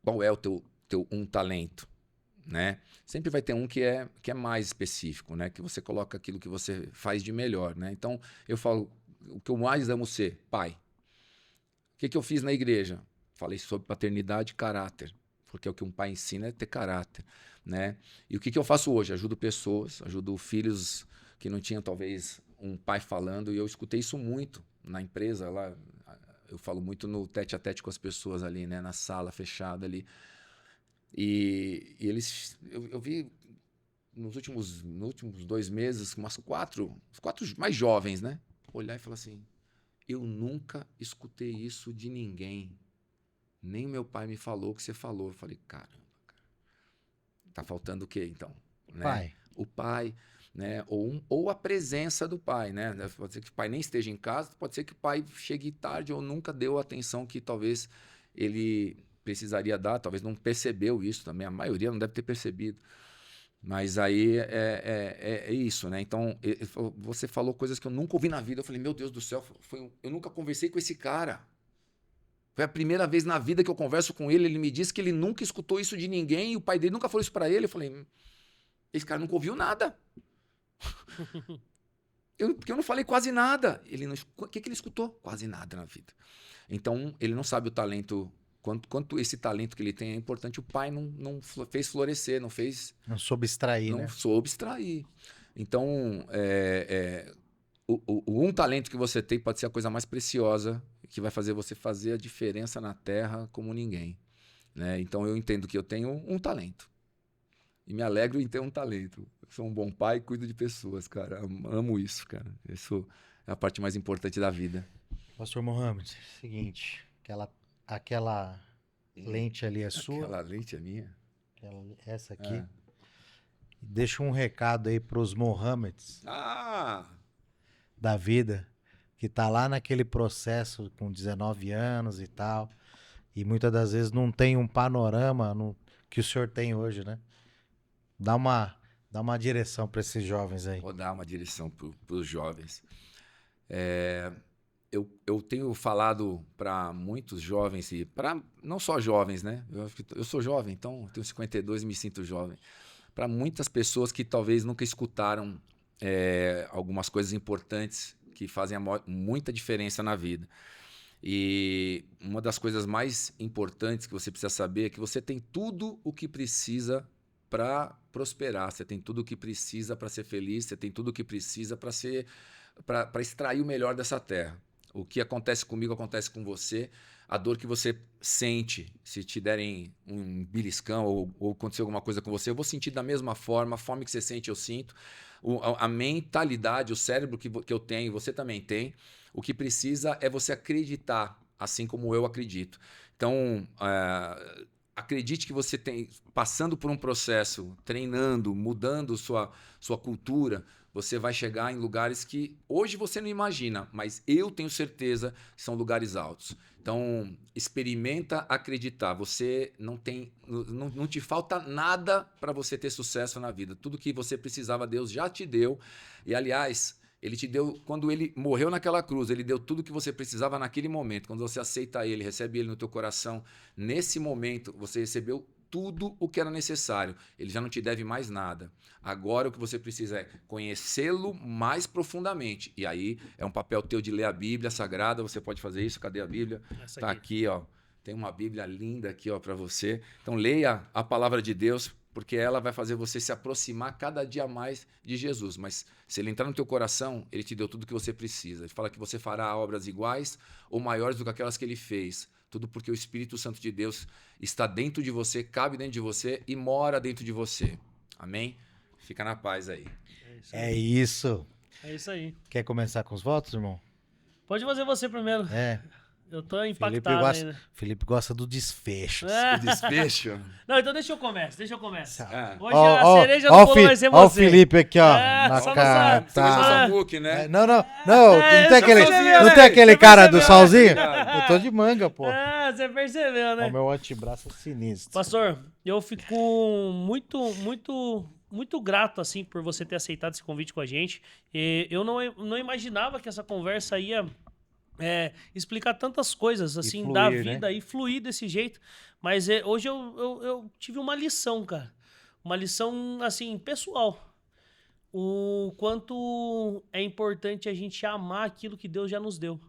Qual é o teu um talento? Né? Sempre vai ter um que é mais específico, né? Que você coloca aquilo que você faz de melhor. Né? Então, eu falo, o que eu mais amo ser? Pai. O que eu fiz na igreja? Falei sobre paternidade e caráter. Porque o que um pai ensina é ter caráter. Né? E o que eu faço hoje? Ajudo pessoas, ajudo filhos que não tinham, talvez, um pai falando. E eu escutei isso muito na empresa. Lá, eu falo muito no tete-a-tete com as pessoas ali, né? Na sala fechada ali. E eles... Eu vi nos últimos 2 meses, os quatro mais jovens, né? Olhar e falar assim, eu nunca escutei isso de ninguém. Nem meu pai me falou o que você falou. Eu falei, caramba, cara. Tá faltando o quê, então? Né? Pai. O pai, né? Ou a presença do pai, né? Pode ser que o pai nem esteja em casa, pode ser que o pai chegue tarde ou nunca deu a atenção que talvez ele precisaria dar, talvez não percebeu isso também. A maioria não deve ter percebido. Mas aí é isso, né? Então, você falou coisas que eu nunca ouvi na vida. Eu falei, meu Deus do céu, eu nunca conversei com esse cara. Foi a primeira vez na vida que eu converso com ele. Ele me disse que ele nunca escutou isso de ninguém e o pai dele nunca falou isso pra ele. Eu falei, esse cara nunca ouviu nada. Porque eu não falei quase nada. O que ele escutou? Quase nada na vida. Então, ele não sabe o talento... Quanto esse talento que ele tem é importante, o pai não fez florescer, não fez... Não soube extrair, não né? soube extrair. Então, o um talento que você tem pode ser a coisa mais preciosa que vai fazer você fazer a diferença na Terra como ninguém. Né? Então, eu entendo que eu tenho um talento. E me alegro em ter um talento. Eu sou um bom pai e cuido de pessoas, cara. Amo isso, cara. Isso é a parte mais importante da vida. Pastor Mohamed, seguinte, aquela lente ali é sua? Aquela lente é minha? Essa aqui. Deixa um recado aí pros Mohameds da vida, que tá lá naquele processo com 19 anos e tal, e muitas das vezes não tem um panorama que o senhor tem hoje, né? Dá uma direção para esses jovens aí. Vou dar uma direção para os jovens. Eu tenho falado para muitos jovens, e para não só jovens, né? Eu sou jovem, então tenho 52 e me sinto jovem. Para muitas pessoas que talvez nunca escutaram algumas coisas importantes que fazem muita diferença na vida. E uma das coisas mais importantes que você precisa saber é que você tem tudo o que precisa para prosperar, você tem tudo o que precisa para ser feliz, você tem tudo o que precisa para extrair o melhor dessa terra. O que acontece comigo acontece com você. A dor que você sente, se te derem um beliscão ou acontecer alguma coisa com você, eu vou sentir da mesma forma. A fome que você sente, eu sinto. A mentalidade, o cérebro que eu tenho, você também tem. O que precisa é você acreditar, assim como eu acredito. Então, acredite que você tem, passando por um processo, treinando, mudando sua cultura, você vai chegar em lugares que hoje você não imagina, mas eu tenho certeza que são lugares altos. Então, experimenta acreditar. Você não te falta nada para você ter sucesso na vida. Tudo que você precisava, Deus já te deu. E, aliás, Ele te deu, quando Ele morreu naquela cruz, Ele deu tudo que você precisava naquele momento. Quando você aceita Ele, recebe Ele no teu coração, nesse momento você recebeu tudo o que era necessário. Ele já não te deve mais nada. Agora o que você precisa é conhecê-lo mais profundamente. E aí é um papel teu de ler a Bíblia Sagrada. Você pode fazer isso. Cadê a Bíblia? Está aqui, ó. Tem uma Bíblia linda aqui, ó, para você. Então leia a palavra de Deus, porque ela vai fazer você se aproximar cada dia mais de Jesus. Mas se ele entrar no teu coração, ele te deu tudo o que você precisa. Ele fala que você fará obras iguais ou maiores do que aquelas que ele fez. Tudo porque o Espírito Santo de Deus está dentro de você, cabe dentro de você e mora dentro de você. Amém? Fica na paz aí. É isso. É isso aí. Quer começar com os votos, irmão? Pode fazer você primeiro. É. Eu tô impactado ainda. Felipe gosta do desfecho. O desfecho. Não, então deixa eu começar. Ah. Hoje a cereja do bolo vai ser você. Ó o Felipe aqui, ó. na só cara. não Você vai Ah. usar book, né? Não É, tem você aquele, percebeu, não né? tem aquele Você cara do percebeu, solzinho? né? Eu tô de manga, pô. Ah, você percebeu, né? O meu antebraço é sinistro. Pastor, eu fico muito grato, assim, por você ter aceitado esse convite com a gente. E eu não imaginava que essa conversa ia explicar tantas coisas, assim, fluir, da né? vida e fluir desse jeito. Mas hoje eu tive uma lição, cara. Uma lição, assim, pessoal. O quanto é importante a gente amar aquilo que Deus já nos deu.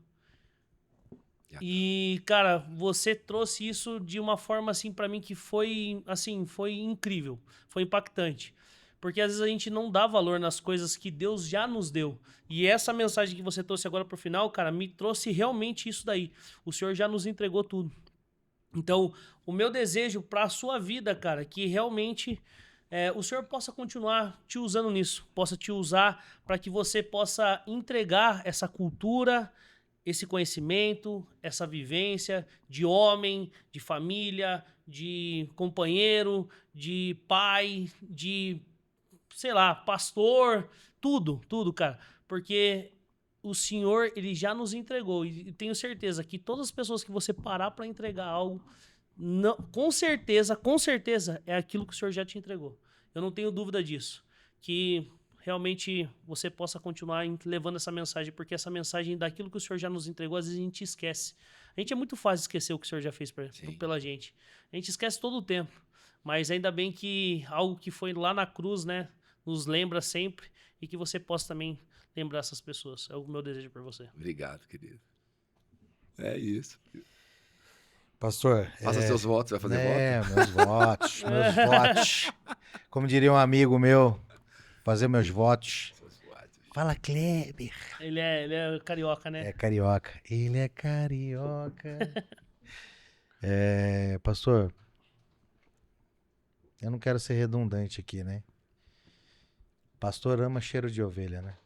E, cara, você trouxe isso de uma forma, assim, pra mim que foi, assim, foi incrível. Foi impactante. Porque às vezes a gente não dá valor nas coisas que Deus já nos deu. E essa mensagem que você trouxe agora pro final, cara, me trouxe realmente isso daí. O Senhor já nos entregou tudo. Então, o meu desejo pra sua vida, cara, é que realmente o Senhor possa continuar te usando nisso. Possa te usar para que você possa entregar essa cultura, esse conhecimento, essa vivência de homem, de família, de companheiro, de pai, de, sei lá, pastor, tudo, cara. Porque o Senhor, ele já nos entregou. E tenho certeza que todas as pessoas que você parar para entregar algo, não, com certeza, é aquilo que o Senhor já te entregou. Eu não tenho dúvida disso. Que realmente você possa continuar levando essa mensagem, porque essa mensagem daquilo que o Senhor já nos entregou, às vezes a gente esquece. A gente é muito fácil esquecer o que o Senhor já fez pela gente. A gente esquece todo o tempo. Mas ainda bem que algo que foi lá na cruz, né, nos lembra sempre e que você possa também lembrar essas pessoas. É o meu desejo por você. Obrigado, querido. É isso. Pastor. Faça seus votos, vai fazer voto? Meus votos. Como diria um amigo meu, fazer meus votos. Fala, Kleber. Ele é carioca, né? É carioca. Ele é carioca. Pastor, eu não quero ser redundante aqui, né? Pastor ama cheiro de ovelha, né?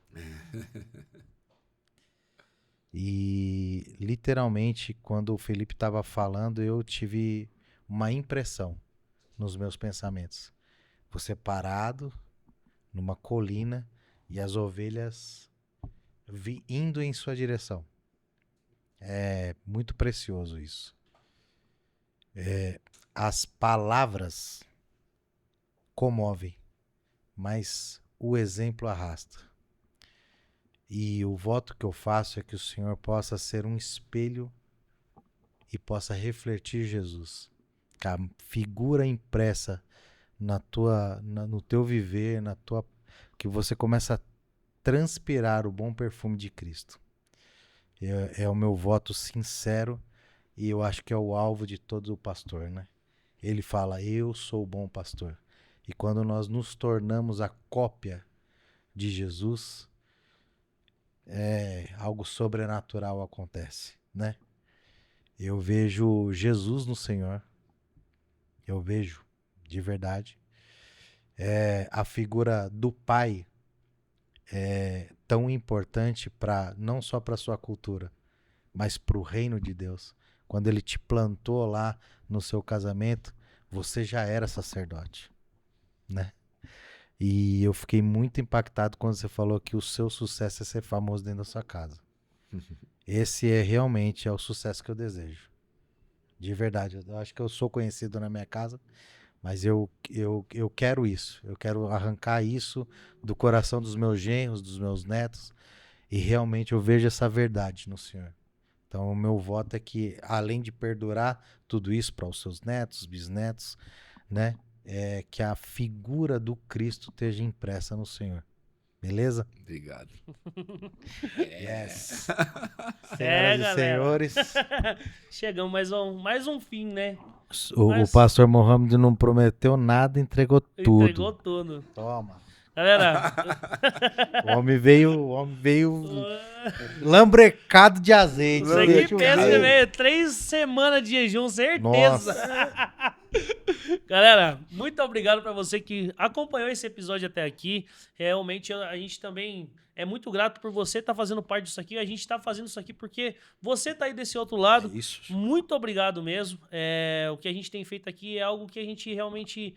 E literalmente, quando o Felipe estava falando, eu tive uma impressão nos meus pensamentos. Você parado numa colina e as ovelhas indo em sua direção. É muito precioso isso. As palavras comovem, mas o exemplo arrasta. E o voto que eu faço é que o Senhor possa ser um espelho e possa refletir Jesus. A figura impressa no teu viver, que você começa a transpirar o bom perfume de Cristo. É o meu voto sincero e eu acho que é o alvo de todo o pastor, né? Ele fala, eu sou o bom pastor. E quando nós nos tornamos a cópia de Jesus, algo sobrenatural acontece, né? Eu vejo Jesus no Senhor. Eu vejo, de verdade. A figura do Pai é tão importante não só para a sua cultura, mas para o reino de Deus. Quando ele te plantou lá no seu casamento, você já era sacerdote, né? E eu fiquei muito impactado quando você falou que o seu sucesso é ser famoso dentro da sua casa. Esse realmente é o sucesso que eu desejo. De verdade. Eu acho que eu sou conhecido na minha casa, mas eu quero isso. Eu quero arrancar isso do coração dos meus genros, dos meus netos. E realmente eu vejo essa verdade no Senhor. Então o meu voto é que, além de perdurar tudo isso para os seus netos, bisnetos, né? Que a figura do Cristo esteja impressa no Senhor. Beleza? Obrigado. Yes. Senhoras e senhores. Chegamos mais um fim, né? O pastor Mohamed não prometeu nada, entregou tudo. Entregou tudo. Toma. Galera. O homem veio lambrecado de azeite. Isso aqui pensa mesmo. 3 semanas de jejum, certeza. Galera, muito obrigado para você que acompanhou esse episódio até aqui. Realmente a gente também é muito grato por você estar fazendo parte disso aqui. A gente está fazendo isso aqui porque você tá aí desse outro lado. Isso. Muito obrigado mesmo. O que a gente tem feito aqui é algo que a gente realmente...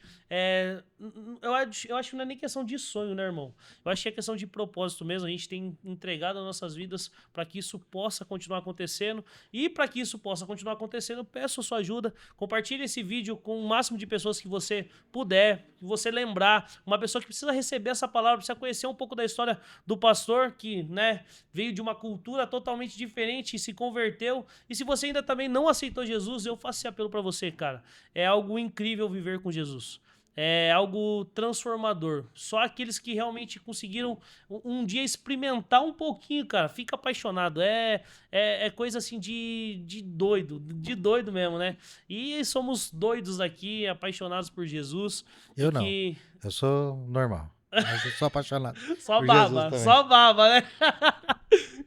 eu acho que não é nem questão de sonho, né, irmão? Eu acho que é questão de propósito mesmo. A gente tem entregado as nossas vidas para que isso possa continuar acontecendo. E para que isso possa continuar acontecendo, eu peço a sua ajuda. Compartilhe esse vídeo com o máximo de pessoas que você puder, que você lembrar. Uma pessoa que precisa receber essa palavra, precisa conhecer um pouco da história do pastor, que, né, veio de uma cultura totalmente diferente e se converteu. E se você ainda também não aceitou Jesus, eu faço esse apelo para você, cara. É algo incrível viver com Jesus. É algo transformador. Só aqueles que realmente conseguiram um dia experimentar um pouquinho, cara, fica apaixonado. É coisa assim de doido mesmo, né? E somos doidos aqui, apaixonados por Jesus. Eu e não. que- Eu sou normal. Mas eu sou apaixonado. Só por baba, Jesus também. só baba, né?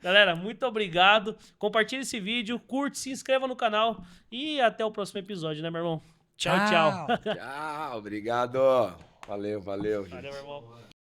Galera, muito obrigado. Compartilhe esse vídeo, curte, se inscreva no canal e até o próximo episódio, né, meu irmão? Tchau, tchau. Tchau, obrigado. Valeu, valeu, gente. Valeu, meu irmão.